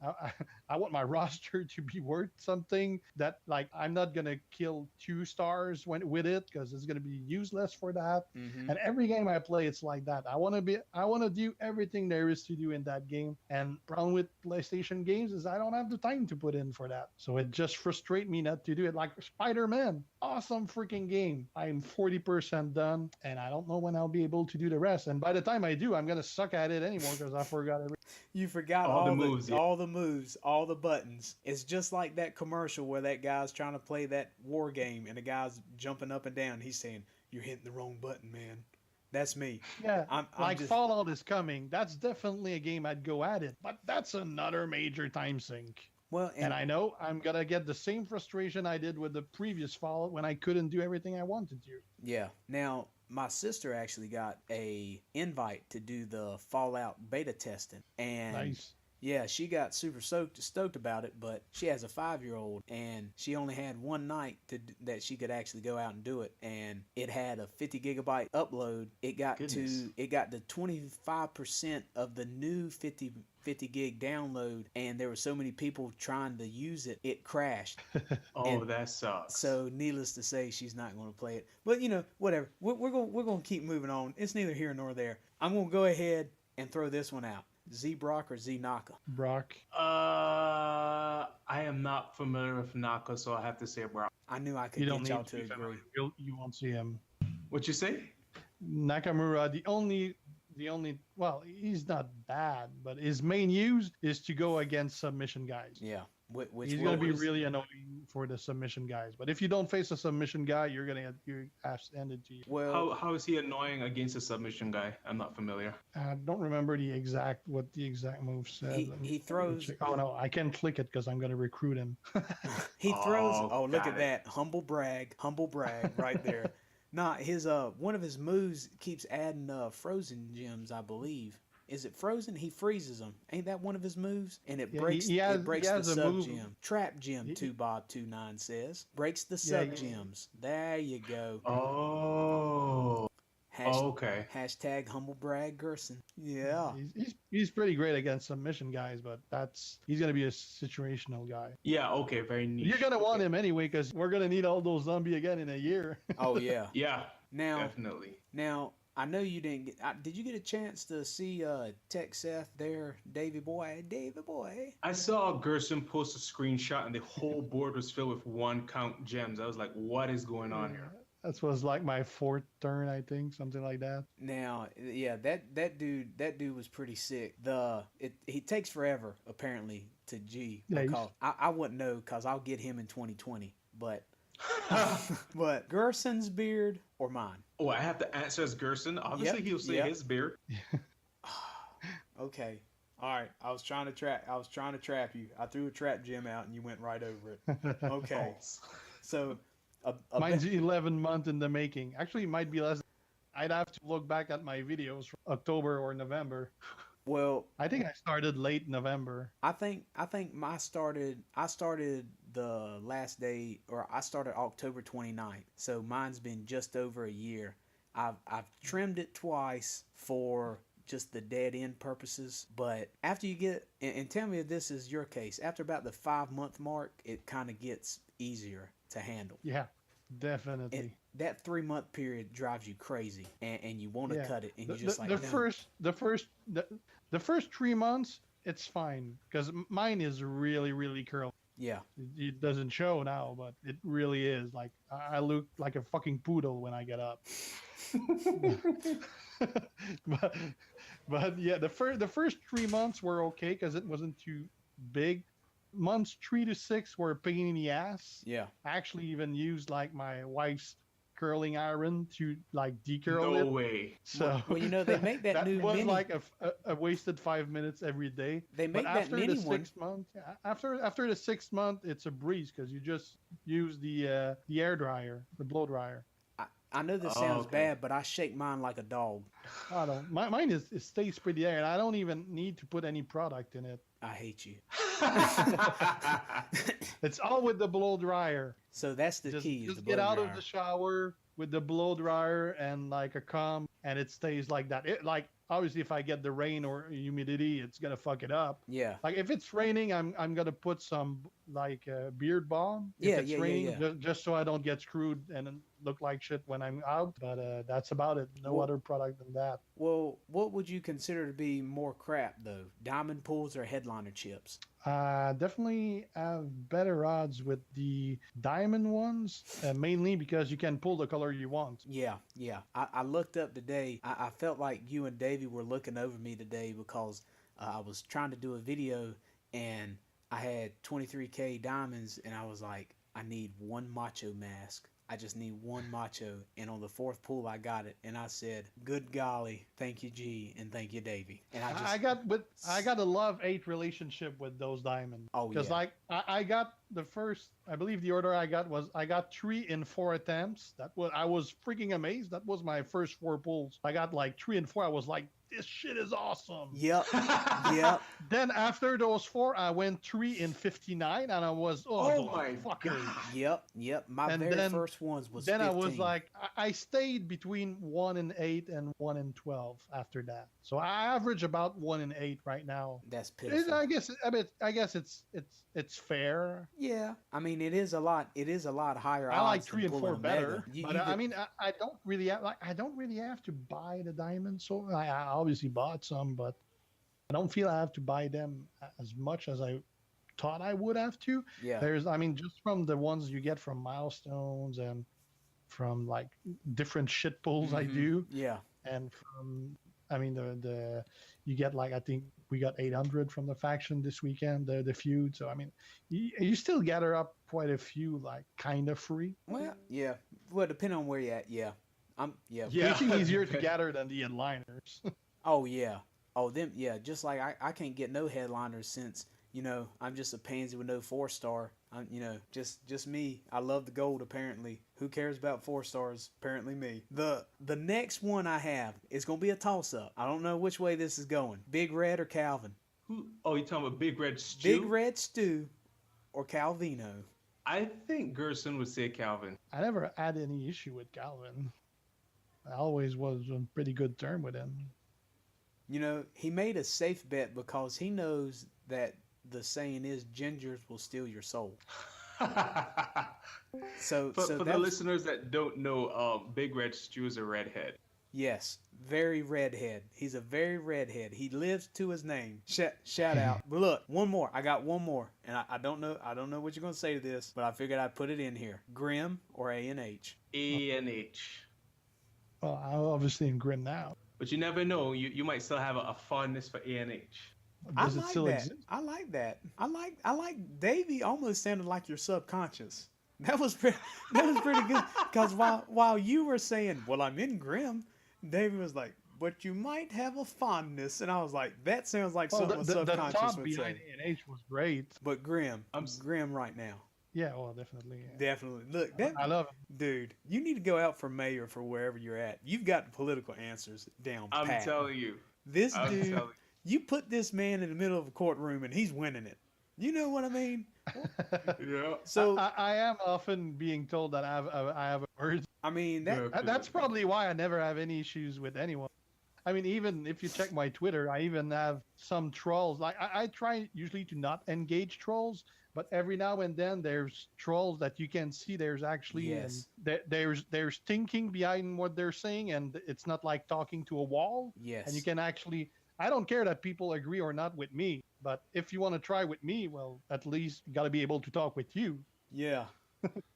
I want my roster to be worth something that, like, I'm not gonna kill 2 stars with it because it's gonna be useless for that. Mm-hmm. And every game I play, it's like that. I want to do everything there is to do in that game. And problem with PlayStation games is I don't have the time to put in for that. So it just frustrates me not to do it. Like Spider-Man, awesome freaking game. I'm 40% done, and I don't know when I'll be able to do the rest. And by the time I do, I'm gonna suck at it anymore because I forgot everything. You forgot all the moves, all the moves, all the buttons. It's just like that commercial where that guy's trying to play that war game, and the guy's jumping up and down. He's saying, "You're hitting the wrong button, man." That's me. Yeah, I'm Fallout is coming. That's definitely a game I'd go at it, but that's another major time sink. Well, and I know I'm gonna get the same frustration I did with the previous Fallout when I couldn't do everything I wanted to. Yeah. Now, my sister actually got a invite to do the Fallout beta testing, and nice. Yeah, she got super stoked about it, but she has a 5-year-old, and she only had one night that she could actually go out and do it, and it had a 50 gigabyte upload. It got to 25% of the new 50 gig download, and there were so many people trying to use it, it crashed. That sucks. So needless to say, she's not going to play it. But whatever. We're going to keep moving on. It's neither here nor there. I'm going to go ahead and throw this one out. Z Brock or Z Naka? Brock. I am not familiar with Naka, so I have to say Brock. I knew I could get y'all to agree. You won't see him. What you say? Nakamura, the only well, he's not bad, but his main use is to go against submission guys. Yeah. He's going to be really annoying for the submission guys. But if you don't face a submission guy, you're going to get your ass ended to you. Well, how is he annoying against a submission guy? I'm not familiar. I don't remember what the exact move said. He throws. Oh no, I can't click it because I'm going to recruit him. He throws. Oh, look at that. Humble brag right there. Nah, his one of his moves keeps adding frozen gems, I believe. Is it frozen? He freezes them. Ain't that one of his moves? And it breaks the sub gem. Trap gem, 2Bob29 says. Breaks the sub gems. There you go. Oh. Okay. Hashtag humble brag Guersan. Yeah. He's pretty great against submission guys, but he's going to be a situational guy. Yeah, okay. Very niche. You're going to want him anyway because we're going to need all those zombies again in a year. Oh, yeah. Yeah. Definitely. Now, I know you didn't did you get a chance to see Tech Seth there, Davey boy? I saw Guersan post a screenshot and the whole board was filled with 1 count gems. I was like, what is going on here? That was like my 4th turn, I think, something like that. Now, yeah, that dude was pretty sick. He takes forever apparently to G. Yeah, I wouldn't know because I'll get him in 2020, but. But Guersan's beard or mine? Oh, I have to answer as Guersan. Obviously, he'll say his beard. Okay. All right, I was trying to trap you. I threw a trap gem out and you went right over it. Okay. So Mine's 11 months in the making. Actually, it might be less. I'd have to look back at my videos from October or November. well, I think I started late November. I think I started the last day, or I started October 29th. So mine's been just over a year. I've trimmed it twice for just the dead end purposes, but after you get and tell me if this is your case, after about the 5 month mark, it kind of gets easier to handle. Yeah, definitely. And that 3 month period drives you crazy, and you want to Yeah. cut it, and The, you just the, like the no. first 3 months, it's fine because mine is really, really curly. Yeah. It doesn't show now, but it really is. Like I look like a fucking poodle when I get up. but but yeah, the first 3 months were okay because it wasn't too big. Months 3 to 6 were a pain in the ass. Yeah. I actually even used like my wife's curling iron to like decurl No it. way. So Well, they make that, that new was mini. like a wasted 5 minutes every day. They make But that after mini the one. 6 months, yeah, after the 6 month, it's a breeze because you just use the air dryer, the blow dryer. I know this Oh, sounds okay. bad, but I shake mine like a dog. I don't. Mine is it stays pretty air, and I don't even need to put any product in it. I hate you. It's all with the blow dryer. So that's the Just, key. Is just the get blow out dryer. of the shower with the blow dryer and like a comb, and it stays like that. It like obviously if I get the rain or humidity, it's gonna fuck it up. Yeah. Like if it's raining, I'm gonna put some like beard balm. If Yeah, it's yeah, yeah, raining, yeah. just so I don't get screwed and then look like shit when I'm out. But that's about it. No Well- other product than that. Well, what would you consider to be more crap though? Diamond pools or headliner chips? Definitely have better odds with the diamond ones, mainly because you can pull the color you want. Yeah, yeah. I looked up today. I felt like you and Davey were looking over me today because I was trying to do a video and I had 23K diamonds and I was like, I need one macho mask. I just need one macho. And on the fourth pool, I got it. And I said, good golly, thank you, G, and thank you, Davey. And I got a love-hate relationship with those diamonds. Oh, Because yeah. like I got the first, I believe the order I got was I got 3 in 4 attempts. I was freaking amazed. That was my first 4 pulls. I got like 3 and 4. I was like, this shit is awesome. Yep, yep. Then after those 4, I went 3 in 59, and I was Oh those my fuckers. Yep. My And very then- first ones was Then 15. I was like, I stayed between 1 in 8 and 1 in 12 after that. So I average about 1 in 8 right now. that's pitiful. I guess it's fair. Yeah, I mean it is a lot. It is a lot higher. I like odds 3 than and 4 pulling a better, mega. but I mean I don't really have to buy the diamonds. So I obviously bought some, but I don't feel I have to buy them as much as I thought I would have to. Yeah, Just from the ones you get from milestones and from like different shit pulls I Mhm. do, yeah, and from the you get like I think we got 800 from the faction this weekend, the feud. So I mean, you still gather up quite a few like kind of free. well, yeah. Well, depending on where you're at, yeah. Yeah. Yeah. Making easier to gather than the headliners. Oh yeah. Oh them. Yeah. Just like I can't get no headliners since I'm just a pansy with no 4-star. I'm just me. I love the gold apparently. Who cares about 4 stars? Apparently me. The next one I have is gonna be a toss up. I don't know which way this is going. Big Red or Calvin. Oh, you talking about Big Red Stew? Big Red Stew or Calvino. I think Guersan would say Calvin. I never had any issue with Calvin. I always was on pretty good term with him. He made a safe bet because he knows that the saying is gingers will steal your soul. So For the that's, listeners that don't know, Big Red Stew is a redhead. yes, very redhead. He's a very redhead. He lives to his name. Shout out. But look, one more. I got one more, and I don't know what you're gonna say to this, but I figured I'd put it in here. Grim or A&H. A&H. Well, I'm obviously in Grim now. But you never know. You might still have a fondness for A&H. Does I it like still that. exist? I like that. I like Davey almost sounded like your subconscious. That was pretty good. Because while you were saying, "Well, I'm in Grim," Davey was like, but you might have a fondness. And I was like, that sounds like Well, something the subconscious thought would behind say. A&H was great. But grim, I'm s- grim right now. Yeah, well, definitely. Yeah. Definitely. Look, that I love it. dude, you need to go out for mayor for wherever you're at. You've got the political answers down I'm pat. telling you. This I'm dude, telling you put this man in the middle of a courtroom and he's winning it. You know what I mean? you. Yeah. So I am often being told that I have a word. I mean that That's probably why I never have any issues with anyone. I mean, even if you check my Twitter, I even have some trolls. Like I try usually to not engage trolls, but every now and then there's trolls that you can see there's actually Yes. there's thinking behind what they're saying, and it's not like talking to a wall. yes. And you can actually. I don't care that people agree or not with me, but if you want to try with me, well, at least you got to be able to talk with you. Yeah.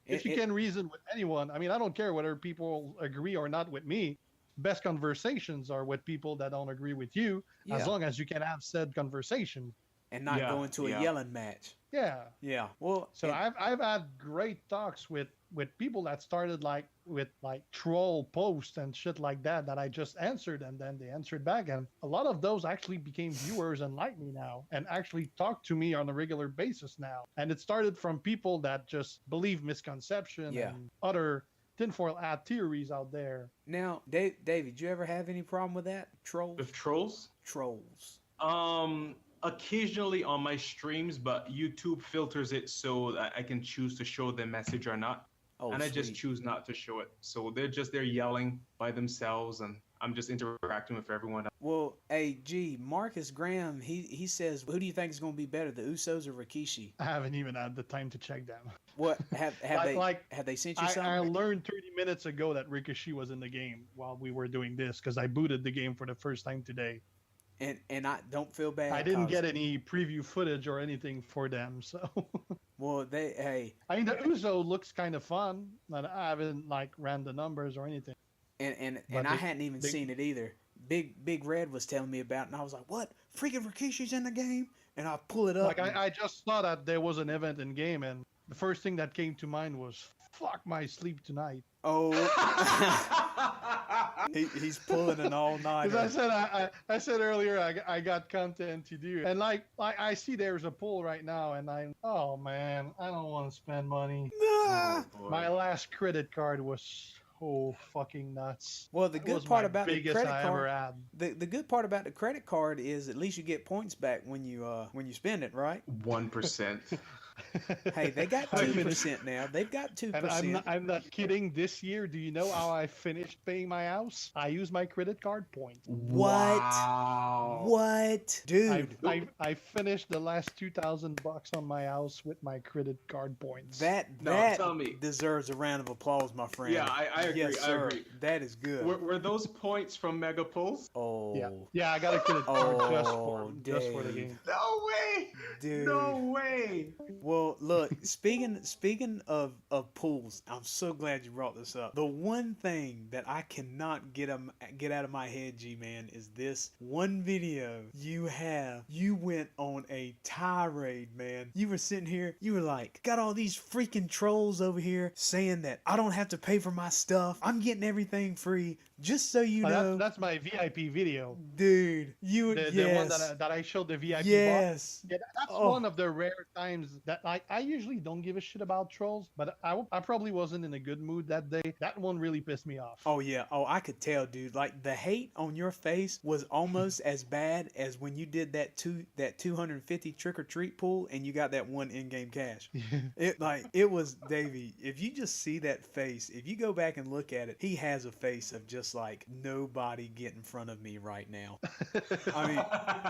If you can reason with anyone, I mean, I don't care whether people agree or not with me. Best conversations are with people that don't agree with you, Yeah. as long as you can have said conversation. and not Yeah, go into a yeah. yelling match. Yeah. Yeah. Well, So I've had great talks with people that started with troll posts and shit like that I just answered, and then they answered back, and a lot of those actually became viewers and like me now and actually talk to me on a regular basis now. And it started from people that just believe misconception Yeah. and other tinfoil hat theories out there. now, David, you ever have any problem with that? Trolls? With trolls? Trolls. Occasionally on my streams, but YouTube filters it so that I can choose to show the message or not. Oh, And I just sweet. choose not to show it. So they're just there yelling by themselves, and I'm just interacting with everyone. Well, hey, gee, Marcus Graham, he says, who do you think is going to be better, the Usos or Rikishi? I haven't even had the time to check them. What have Like, they sent you I something? learned 30 minutes ago that Ricochet was in the game while we were doing this because I booted the game for the first time today. And I don't feel bad. I didn't 'cause- get any preview footage or anything for them, so Well, hey, I mean the Uso looks kind of fun, but I haven't ran the numbers or anything. and But I hadn't even they- seen it either. Big Red was telling me about it, and I was like, what? Freaking Rikishi's in the game? And I pull it up. I just saw that there was an event in game, and the first thing that came to mind was fuck my sleep tonight. Oh, he's pulling an all nighter. Because I said earlier I got content to do, and like I see there's a poll right now, and oh man, I don't want to spend money. Nah. My last credit card was so fucking nuts. Well, the It good was part my about the biggest credit I card, ever had. the good part about the credit card is at least you get points back when you spend it, right? 1%. Hey, they got I 2% now. They've got 2%. And I'm not kidding. This year, do you know how I finished paying my house? I used my credit card points. What? Wow. What, dude? I finished the last $2,000 on my house with my credit card points. That No, tell me. deserves a round of applause, my friend. Yeah, I agree. Yes, I sir. agree. That is good. Were those points from Mega Pulse? Oh, yeah, I got a credit card Oh, just for the Dave. game. No way! dude. No way! Well, look, speaking of pools, I'm so glad you brought this up. The one thing that I cannot get out of my head, G-Man, is this one video you went on a tirade, man. You were sitting here, you were like, got all these freaking trolls over here saying that I don't have to pay for my stuff. I'm getting everything free. Just so you know, That's my VIP video. dude, the The one that I showed the VIP box. yes. Yeah, that's Oh. one of the rare times that I usually don't give a shit about trolls, but I probably wasn't in a good mood that day. That one really pissed me off. Oh yeah. Oh, I could tell, dude. Like the hate on your face was almost as bad as when you did that 250 trick or treat pool and you got that one in-game cash. It was Davey. If you just see that face, if you go back and look at it, he has a face of just like nobody get in front of me right now. I mean,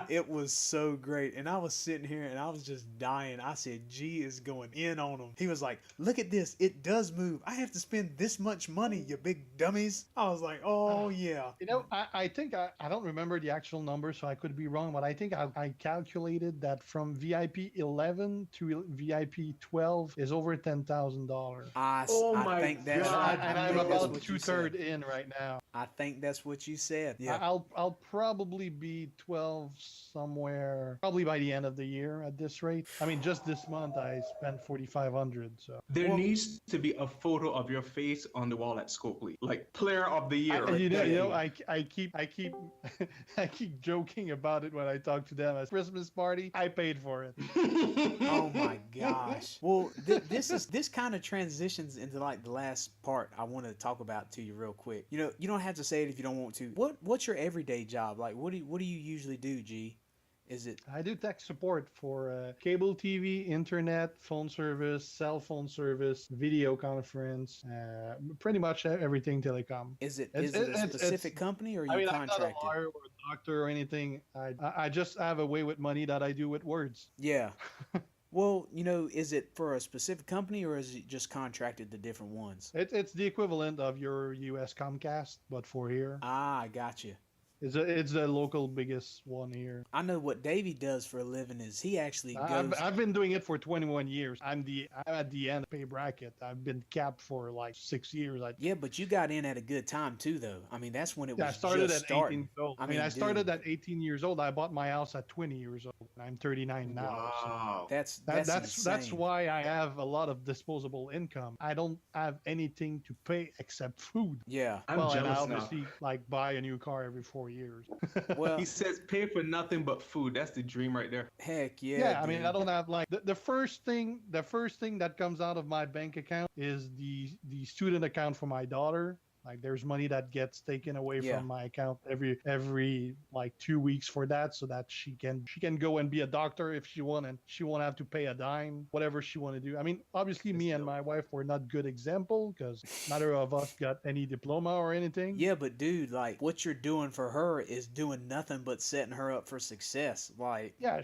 it was so great, and I was sitting here and I was just dying. I said, "G is going in on him." He was like, "Look at this, it does move. I have to spend this much money, you big dummies." I was like, "Oh yeah." You know, I think I don't remember the actual number, so I could be wrong, but I think I calculated that from VIP 11 to VIP 12 is over $10,000. I my think that's God. And I I'm think that's about what you said. 2/3 in right now. I think that's what you said. Yeah. I'll probably be 12 somewhere, probably by the end of the year at this rate. I mean, just this month. month I spend 4,500. So There Well, needs to be a photo of your face on the wall at Scopely, like player of the year. you know, Hey. I keep, I keep joking about it when I talk to them. At Christmas party, I paid for it. Oh my gosh. Well, this kind of transitions into like the last part I want to talk about to you real quick. You know, you don't have to say it if you don't want to. What's your everyday job? Like what do you usually do, G? Is it I do tech support for cable TV, internet, phone service, cell phone service, video conference, pretty much everything telecom. is it a It's specific company or are I you mean, I'm not a contracted? lawyer or a doctor or anything. I just have a way with money that I do with words. Yeah. Well, you know, is it for a specific company or is it just contracted to different ones? It's the equivalent of your US Comcast, but for here. Ah, I got you. It's the local biggest one here. I know what Davey does for a living is he actually I've, goes. I've been doing it for 21 years. I'm at the end of the pay bracket. I've been capped for like 6 years. Yeah, but you got in at a good time too, though. I mean, that's when it Yeah, I was started just at 18 starting. years old. I I mean, mean, I started dude, at 18 years old. I bought my house at 20 years old. And I'm 39 now. So Wow. that's that's insane. why I have a lot of disposable income. I don't have anything to pay except food. Yeah. I'm Well, and I jealous now. obviously like buy a new car every 4 years. Well, He says pay for nothing but food. That's the dream right there. heck yeah. Yeah, I mean, dude. I don't have like the first thing. The first thing that comes out of my bank account is the student account for my daughter. Like, there's money that gets taken away Yeah. from my account every like 2 weeks for that, so that she can go and be a doctor if she want, and she won't have to pay a dime, whatever she want to do. I mean, obviously, me and my wife were not good example because neither of us got any diploma or anything. Yeah, but dude, like what you're doing for her is doing nothing but setting her up for success. Like, Yeah,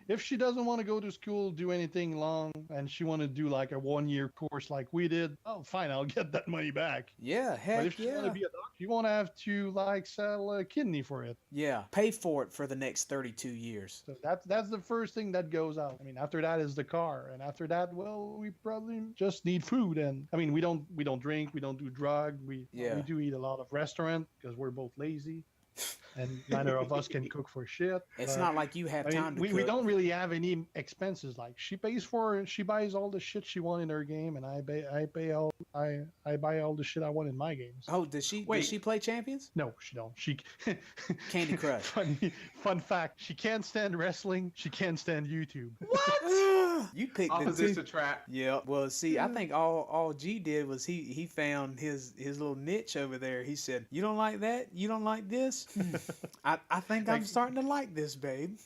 if she doesn't want to go to school, do anything long, and she want to do like a 1 year course like we did, oh, fine, I'll get that money back. yeah, But heck if you want yeah. to be a doctor, you won't have to like sell a kidney for it. Yeah, pay for it for the next 32 years. So that's the first thing that goes out. I mean, after that is the car, and after that, well, we probably just need food. And I mean, we don't drink, we don't do drug. Yeah. We do eat a lot of restaurant because we're both lazy, and neither of us can cook for shit. It's But, not like you have I mean, time to we cook. don't really have any expenses. Like, she buys all the shit she wants in her game, and I buy all the shit I want in my games. Oh, does she Wait. play Champions? No, she don't. She Candy Crush. fun fact. She can't stand wrestling. She can't stand YouTube. You picked the Opposites two. attract. Yeah. Well, see, I think all G did was he found his little niche over there. He said, "You don't like that? You don't like this? I think I'm starting to like this, babe."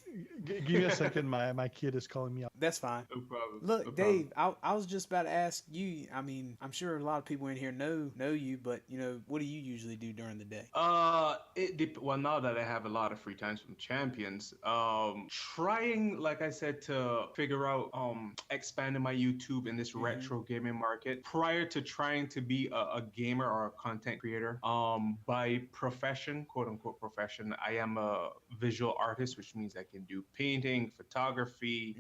Give me a second. My kid is calling me up. That's fine. No problem. Look, no problem. Dave, I was just about to ask you. I mean, I'm sure a lot of people in here know you, but you know, what do you usually do during the day? Well, now that I have a lot of free times from Champions, trying, like I said, to figure out expanding my YouTube in this retro gaming market. Prior to trying to be a gamer or a content creator, by profession, quote unquote profession, I am a visual artist, which means I can do painting, photography,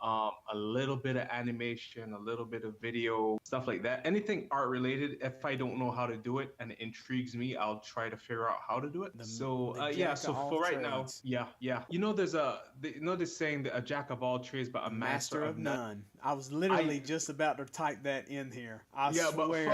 a little bit of animation, a little bit of video, stuff like that. Anything art related. If I don't know how to do it and it intrigues me, I'll try to figure out how to do it. The So jack so of all for right now, trades. yeah. You know, this saying that a jack of all trades, but a master of none. none. I was literally just about to type that in here. I Yeah, but swear.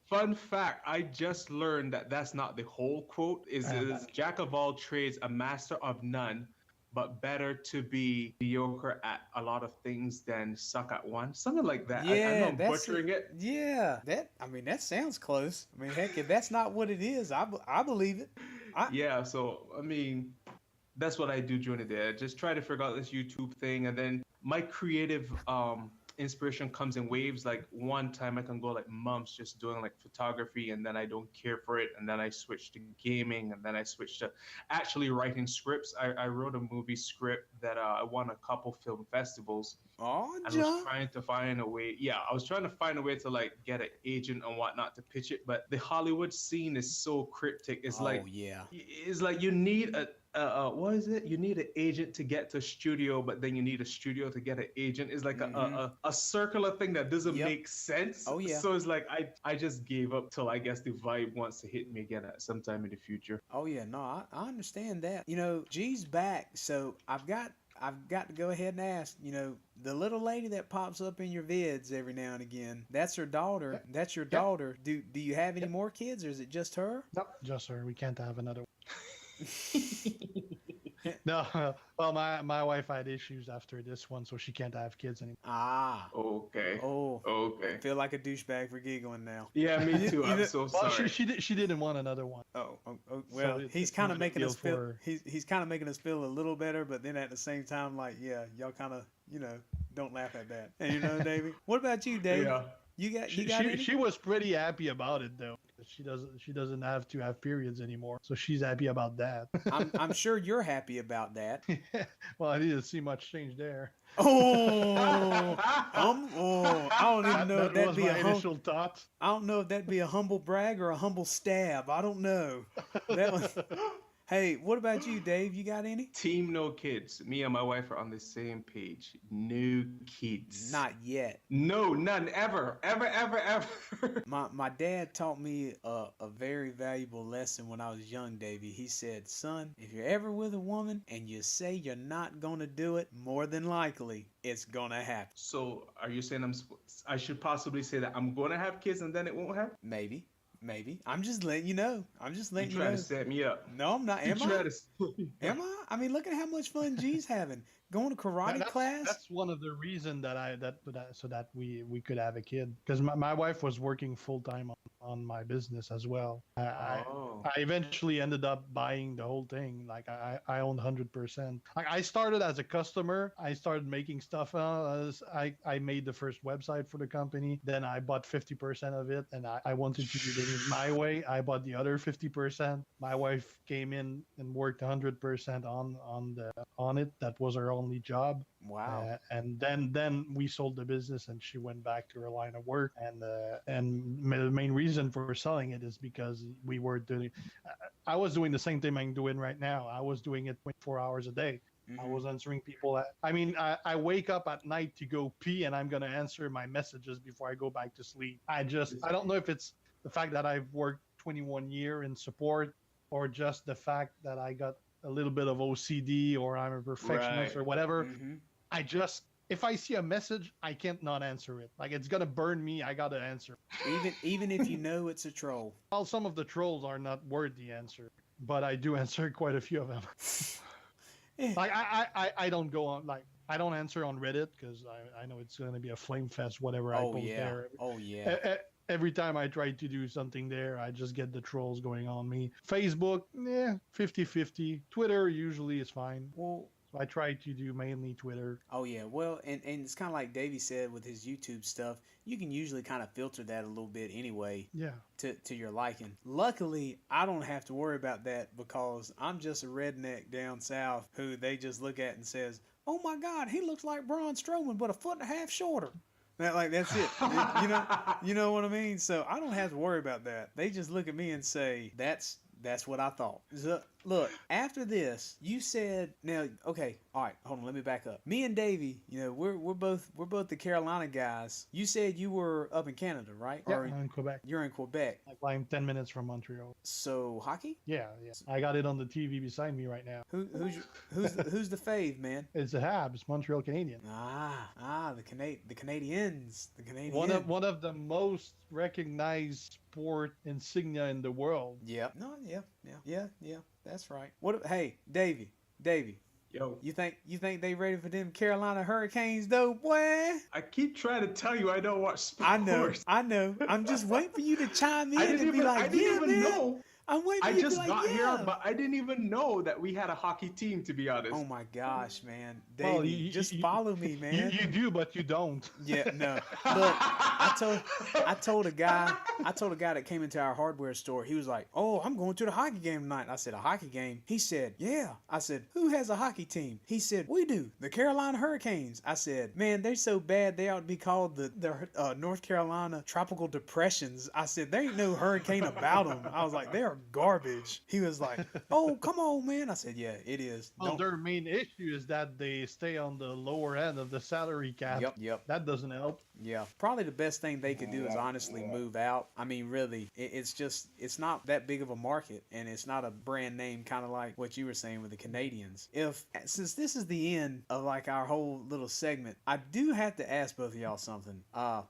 fun fact, I just learned that that's not the whole quote. Is jack of all trades, a master of none, but better to be mediocre at a lot of things than suck at one. Something like that. I know I'm butchering it. Yeah, that sounds close. I mean, heck, if that's not what it is, I believe it. Yeah, so I mean, that's what I do during the day. I just try to figure out this YouTube thing, and then my creative inspiration comes in waves. Like, one time I can go like months just doing like photography, and then I don't care for it, and then I switch to gaming, and then I switch to actually writing scripts. I wrote a movie script that I won a couple film festivals. Oh, And I was trying to find a way. Yeah, I was trying to find a way to like get an agent and whatnot to pitch it, but the Hollywood scene is so cryptic. It's like you need what is it? You need an agent to get to a studio, but then you need a studio to get an agent. It's like a circular thing that doesn't make sense. Oh, yeah. So it's like I just gave up till I guess the vibe wants to hit me again at some time in the future. Oh yeah, no, I understand that. You know, G's back, so I've got to go ahead and ask, the little lady that pops up in your vids every now and again, that's her daughter. Yep. That's your Yep. daughter. Do you have any Yep. more kids, or is it just her? No, just her. We can't have another one. No, well, my wife had issues after this one, so she can't have kids anymore. Ah. Okay. Oh. I Okay. feel like a douchebag for giggling now. Yeah, me too. I'm know- so Well, sorry. she didn't want another one. Oh, well, So he's it's kind not of a making us deal feel. for- He's kind of making us feel a little better, but then at the same time, like, yeah, y'all kind of, don't laugh at that. And Davey, what about you, Davey? Yeah. You got She any? she was pretty happy about it though. She doesn't have to have periods anymore, so she's happy about that. I'm sure you're happy about that. Well, I didn't see much change there. Oh, I don't even know if that that'd was be my a initial thought. I don't know if that'd be a humble brag or a humble stab. I don't know. That one. Hey, what about you, Dave? You got any? Team no kids. Me and my wife are on the same page. No kids. Not yet. No, none ever. Ever. My dad taught me a very valuable lesson when I was young, Davey. He said, son, if you're ever with a woman and you say you're not going to do it, more than likely it's going to happen. So, are you saying I should possibly say that I'm going to have kids and then it won't happen? Maybe. I'm just letting you know. I'm just letting You're you trying know. to set me up. No, I'm not. Am You're I? trying to- Am I? I mean, look at how much fun G's having. Going to karate class. That's one of the reasons so that we could have a kid, because my wife was working full time on my business as well. I eventually ended up buying the whole thing. Like I owned 100%. I started as a customer. I started making stuff. I made the first website for the company. Then I bought 50% of it, and I wanted to do things my way. I bought the other 50%. My wife came in and worked 100% on it. That was her only job. Wow. And then we sold the business, and she went back to her line of work. And the main reason for selling it is because we were doing. I was doing the same thing I'm doing right now. I was doing it 24 hours a day. I was answering people. I wake up at night to go pee, and I'm gonna answer my messages before I go back to sleep. I don't know if it's the fact that I've worked 21 years in support, or just the fact that I got a little bit of OCD, or I'm a perfectionist, or whatever. If I see a message, I can't not answer it. Like, it's gonna burn me. I gotta answer. Even if you know it's a troll. Well, some of the trolls are not worth the answer, but I do answer quite a few of them. Like I don't go on, like, I don't answer on Reddit, because I know it's gonna be a flame fest. Whatever I post there. Oh yeah. Every time I try to do something there, I just get the trolls going on me. Facebook, 50-50. Twitter usually is fine. Well, so I try to do mainly Twitter. oh yeah. Well, and it's kind of like Davey said with his YouTube stuff. You can usually kind of filter that a little bit anyway. Yeah. To your liking. Luckily, I don't have to worry about that, because I'm just a redneck down south who they just look at and says, "Oh my God, he looks like Braun Strowman, but a foot and a half shorter." That's it. You know what I mean? So I don't have to worry about that. They just look at me and say, that's what I thought. So, look, after this, you said, now, okay, all right, hold on, let me back up. Me and Davey, we're both the Carolina guys. You said you were up in Canada, right? Yeah, Or I'm in Quebec. you're in Quebec. Like, I'm 10 minutes from Montreal. So hockey? Yeah. I got it on the TV beside me right now. Who's the fave, man? It's the Habs, Montreal Canadian. The Canadians. The Canadians. One of the most recognized sport insignia in the world. Yep. No, yeah. That's right. Hey, Davey. Yo. You think they ready for them Carolina Hurricanes though, boy? I keep trying to tell you I don't watch sports. I know. I'm just waiting for you to chime in and be like, I didn't even know. I'm waiting for I you to just be like, got yeah. here, but I didn't even know that we had a hockey team, to be honest. Oh my gosh, man. Well, Davey, just follow me, man. You do, but you don't. Yeah, no. Look, I told a guy that came into our hardware store. He was like, "Oh, I'm going to the hockey game tonight." I said, "A hockey game?" He said, "Yeah." I said, "Who has a hockey team?" He said, "We do. The Carolina Hurricanes." I said, "Man, they're so bad they ought to be called the North Carolina Tropical Depressions." I said, "There ain't no hurricane about them." I was like, "They are garbage." He was like, "Oh, come on, man." I said, "Yeah, it is." Well, their main issue is that they stay on the lower end of the salary cap. Yep. That doesn't help. Yeah, probably the best thing they could do is honestly move out. I mean, really, it's not that big of a market, and it's not a brand name, kind of like what you were saying with the Canadians. Since this is the end of like our whole little segment, I do have to ask both of y'all something.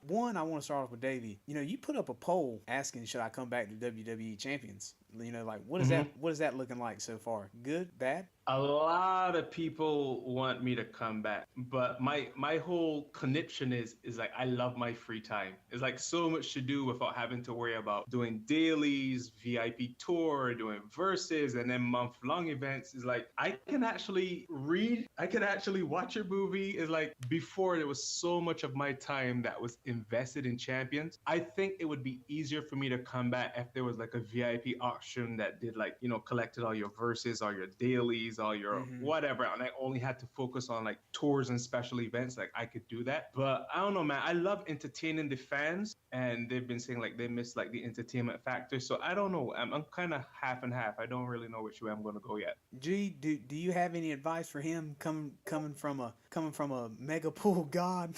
One, I want to start off with Davey. You know, you put up a poll asking should I come back to WWE Champions. You know, like what is that? What is that looking like so far? Good, bad? A lot of people want me to come back, but my whole conniption is like I love my free time. It's like so much to do without having to worry about doing dailies, VIP tour, doing verses, and then month-long events. It's like I can actually read, I can actually watch a movie. It's like before there was so much of my time that was invested in champions. I think it would be easier for me to come back if there was like a VIP auction that did like, you know, collected all your verses, all your dailies, all your whatever, and I only had to focus on like tours and special events. Like I could do that, but I don't know, man. I love entertaining the fans, and they've been saying like they miss like the entertainment factor. So I don't know. I'm kind of half and half. I don't really know which way I'm going to go yet. G, do you have any advice for him coming from a mega pool god?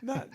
Not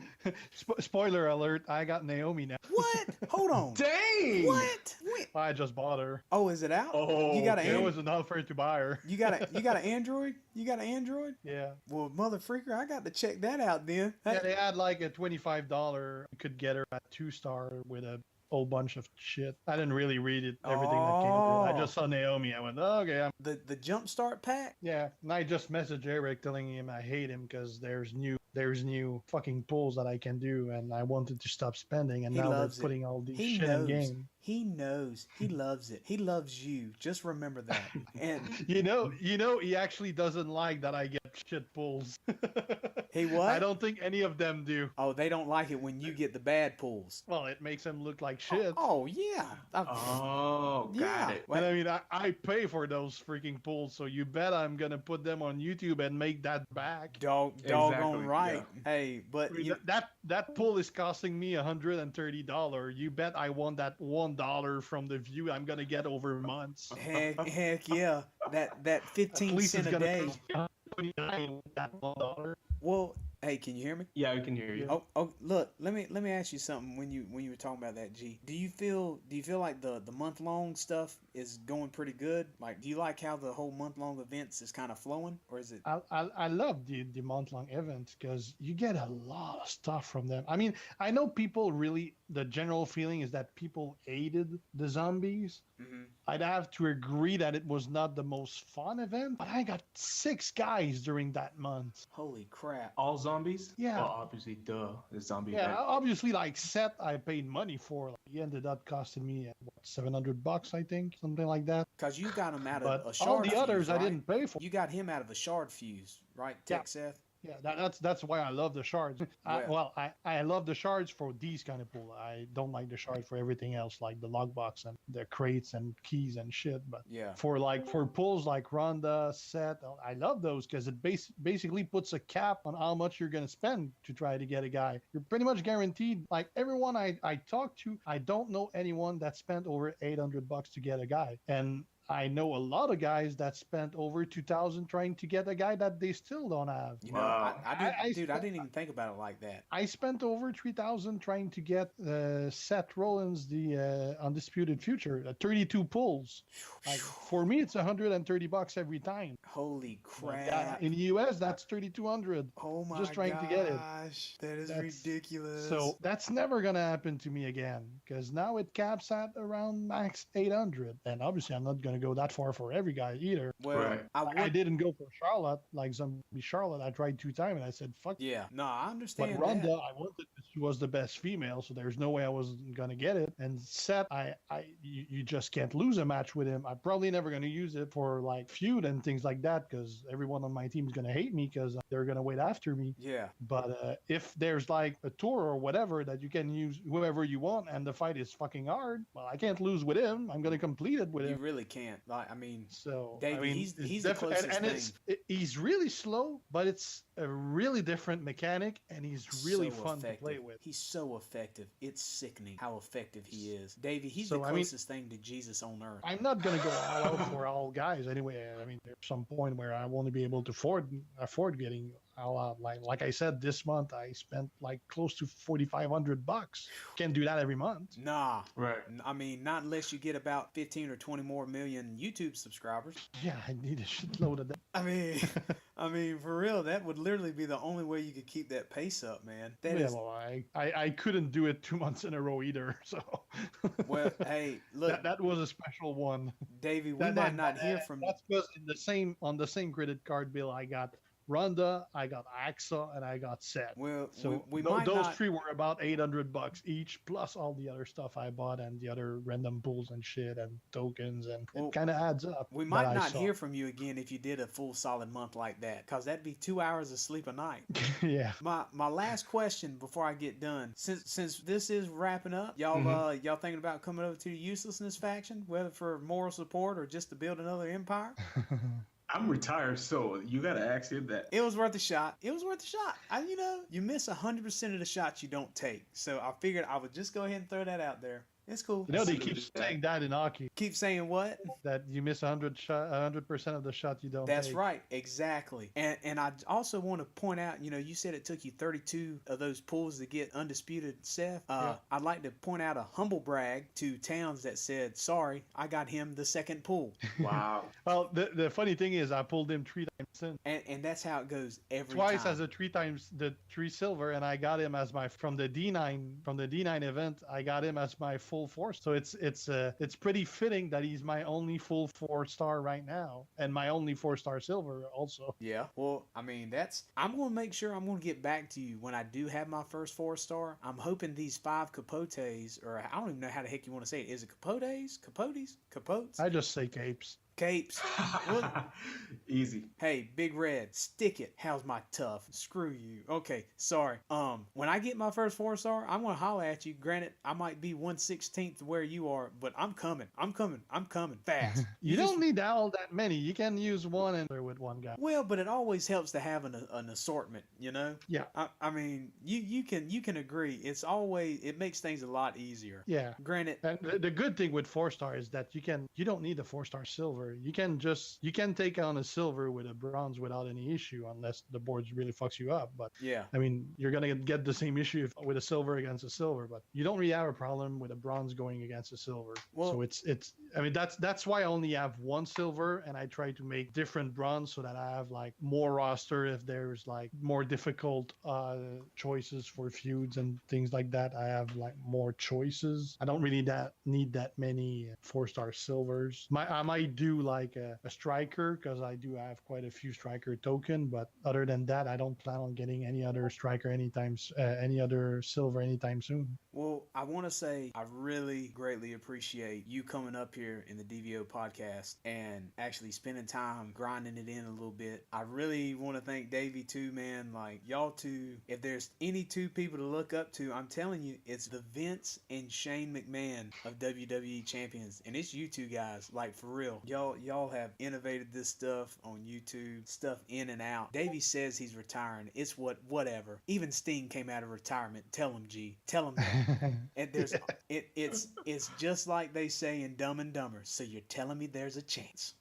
Spoiler alert, I got Naomi now. what? Hold on. Dang! What? Wait. I just bought her. Oh, is it out? Oh, you got It was enough for it to buy her. You got an Android? You got an Android? Yeah. Well, mother freaker, I got to check that out then. Yeah, they had like a $25. You could get her at 2-star with a whole bunch of shit. I didn't really read it, everything that came with it. I just saw Naomi. I went, oh, okay. The Jumpstart pack? Yeah, and I just messaged Eric telling him I hate him because there's new fucking pulls that I can do, and I wanted to stop spending, and now they're putting all these shit in game. He knows. He loves it. He loves you. Just remember that. And you know, he actually doesn't like that I get shit pulls. He what? I don't think any of them do. Oh, they don't like it when you get the bad pulls. Well, it makes them look like shit. Oh yeah. Oh, got it. And I mean, I pay for those freaking pulls, so you bet I'm gonna put them on YouTube and make that back. Doggone right. Yeah. Hey, but I mean, that pull is costing me $130. You bet I want that $1 from the view I'm gonna get over months. Heck yeah. That 15 cents a day. That $1. Well, hey, can you hear me? Yeah, I can hear you. Oh, look, let me ask you something. When you were talking about that, G, do you feel like the month long stuff is going pretty good? Like, do you like how the whole month long events is kind of flowing, or is it? I love the month long events because you get a lot of stuff from them. I mean, I know people really. The general feeling is that people hated the zombies. Mm-hmm. I'd have to agree that it was not the most fun event, but I got 6 guys during that month. Holy crap. All zombies? Yeah. Well, obviously, the zombie. Yeah, obviously, like Seth, I paid money for. Like, he ended up costing me $700, I think, something like that. Because you got him out of but a shard all the fuse, others right? I didn't pay for. You got him out of a shard fuse, right, Tech Seth? Yeah, that's why I love the shards. I love the shards for these kind of pool. I don't like the shards for everything else, like the logbox and the crates and keys and shit. But yeah, for pulls like Ronda, Set, I love those because it basically puts a cap on how much you're gonna spend to try to get a guy. You're pretty much guaranteed. Like everyone I talk to, I don't know anyone that spent over $800 to get a guy, and I know a lot of guys that spent over 2,000 trying to get a guy that they still don't have. You know, I didn't even think about it like that. I spent over 3,000 trying to get Seth Rollins the Undisputed Future, 32 pulls. Like, for me, it's $130 every time. Holy crap! In the US, that's 3,200. Oh my! Just trying to get it. That's ridiculous. So that's never gonna happen to me again because now it caps at around max 800, and obviously I'm not gonna go that far for every guy either. Well, right. I didn't go for Charlotte, like Zombie Charlotte. I tried 2 times and I said, fuck. Yeah, no, I understand. But Ronda, I wanted, she was the best female, so there's no way I wasn't gonna get it. And Seth, you just can't lose a match with him. I'm probably never gonna use it for like feud and things like that because everyone on my team is gonna hate me because they're gonna wait after me. Yeah. But if there's like a tour or whatever that you can use whoever you want and the fight is fucking hard, well, I can't lose with him. I'm gonna complete it with him. You really can't. Like, I mean, so Davey, I mean, he's the closest thing. He's really slow, but it's a really different mechanic, and he's really fun to play with. He's so effective. It's sickening how effective he is. Davey, he's the closest thing to Jesus on earth. I'm not gonna go all out for all guys anyway. I mean, there's some point where I won't be able to afford getting like I said, this month I spent like close to $4,500. Can't do that every month. Nah. Right. I mean, not unless you get about 15 or 20 more million YouTube subscribers. Yeah, I need a shitload of that. I mean, for real, that would literally be the only way you could keep that pace up, man. That Yeah, is, well, I couldn't do it 2 months in a row either. So well, hey, look, that was a special one. Davey, we might not hear from. That's because on the same credit card bill I got Ronda, I got AXA, and I got Seth. Well, So we might those not. three were about $800 each, plus all the other stuff I bought and the other random pools and shit and tokens, and Well, it kind of adds up. We that might I not saw. hear from you again if you did a full solid month like that, because that'd be 2 hours of sleep a night. Yeah. My last question before I get done, since this is wrapping up, y'all y'all thinking about coming over to the Uselessness faction, whether for moral support or just to build another empire? I'm retired, so you gotta ask him that. It was worth a shot. It was worth a shot. You miss 100% of the shots you don't take. So I figured I would just go ahead and throw that out there. It's cool. You know, they keep saying that in hockey, Keep saying what? that you miss 100% of the shot you don't That's take. right, exactly. And I also want to point out, you said it took you 32 of those pulls to get undisputed, Seth. Yeah. I'd like to point out a humble brag to Towns that said, sorry, I got him the second pull. Wow. Well, the funny thing is, I pulled him 3 times in. And that's how it goes every Twice time. as a 3 times the 3 silver, and I got him as my from the D9 event. I got him as my full 4. So it's pretty fitting that he's my only full 4-star right now, and my only 4-star silver also. Yeah, well, I mean, I'm going to make sure I'm going to get back to you when I do have my first 4-star. I'm hoping these 5 capotes, or I don't even know how the heck you want to say it. Is it capotes? Capotes? Capotes? I just say capes. Capes. Well, Easy. hey, Big Red, stick it. How's my tough? Screw you. Okay, sorry. When I get my first 4-star, I'm gonna holler at you. Granted, I might be 1/16 where you are, but I'm coming. I'm coming fast. You don't need all that many. You can use one and with one guy. Well, but it always helps to have an assortment, Yeah. I mean, you can agree. It makes things a lot easier. Yeah. Granted, And the good thing with 4-star is that you don't need a 4-star silver. You can take on a silver with a bronze without any issue, unless the board really fucks you up. But yeah. I mean, you're gonna get the same issue with a silver against a silver, but you don't really have a problem with a bronze going against a silver. Well- So it's I mean, that's why I only have 1 silver, and I try to make different bronze so that I have like more roster if there's like more difficult choices for feuds and things like that. I have like more choices. I don't really need that many 4-star silvers. I might do like a striker, because I do have quite a few striker token, but other than that, I don't plan on getting any other striker any other silver anytime soon. Well, I want to say I really greatly appreciate you coming up here in the DVO podcast and actually spending time grinding it in a little bit. I really want to thank Davey too, man. Like, y'all two, if there's any 2 people to look up to, I'm telling you, it's the Vince and Shane McMahon of WWE Champions. And it's you 2 guys, like, for real. Y'all have innovated this stuff on YouTube, stuff in and out. Davey says he's retiring. It's whatever. Even Sting came out of retirement. Tell him, G. Tell him that. And it's just like they say in Dumb and Dumber. So you're telling me there's a chance?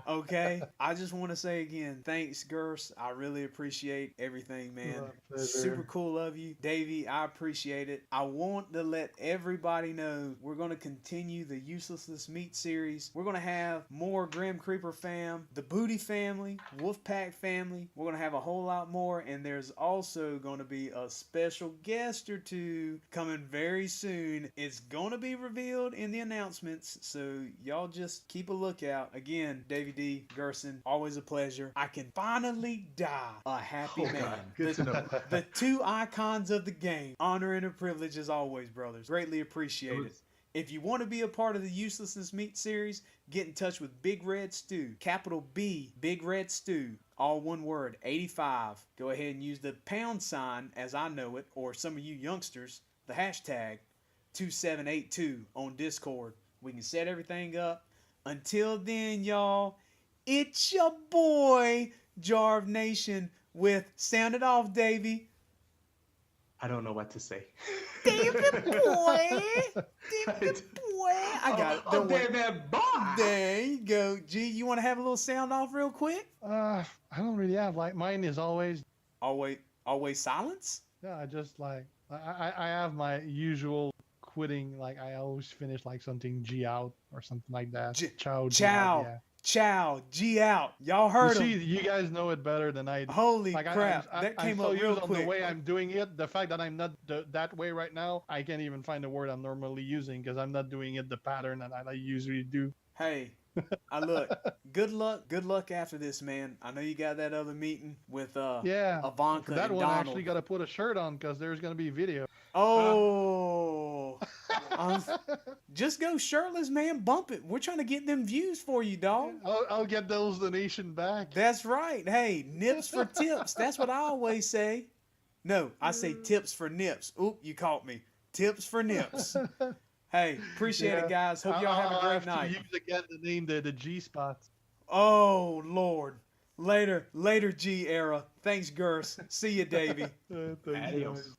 Okay. I just want to say again, thanks, Gers. I really appreciate everything, man. Super cool of you, Davey. I appreciate it. I want to let everybody know we're going to continue the Uselessness Meat series. We're going to have more Grim Creeper fam, the Booty family, Wolfpack family. We're going to have a whole lot more, and there's also going to be a special guest or 2 coming very soon. It's going to be revealed in the announcements, so y'all just keep a lookout. Again, Davey D, Guersan, always a pleasure. I can finally die a happy man. God, good to know. The 2 icons of the game. Honor and a privilege as always, brothers. Greatly appreciate it. If you want to be a part of the Uselessness Meat series, get in touch with Big Red Stew. Capital B, Big Red Stew. All one word, 85. Go ahead and use the # as I know it, or some of you youngsters, the hashtag 2782 on Discord. We can set everything up. Until then, y'all, it's your boy, Jarv Nation, with Sound It Off, Davey. I don't know what to say. David boy. David boy. Well, I got it. Oh, Don't worry. that boy. There you go. G, you want to have a little sound off real quick? I don't really have like mine is always Always silence? yeah. I just like I have my usual quitting. Like I always finish like something G out or something like that. Ciao. G out, yeah. Chow, G out. Y'all You heard see, him. you guys know it better than I do. Holy Like crap. That I'm came so up real used on quick. the way I'm doing it. The fact that I'm not that way right now, I can't even find the word I'm normally using because I'm not doing it the pattern that I usually do. Hey, I look. Good luck. Good luck after this, man. I know you got that other meeting with Yeah. Ivanka For that and one, I Donald. actually got to put a shirt on because there's gonna be video. Oh, just go shirtless, man. Bump it. We're trying to get them views for you, dog. I'll get those donation back. That's right. Hey, nips for tips. That's what I always say. No, I say tips for nips. Oop, you caught me. Tips for nips. Hey, appreciate it, guys. Hope y'all have a great I'll night. have to use again the name the G spots. Oh, Lord. Later, G era. Thanks, Gers. See you, Davey. Thanks, Adios. guys.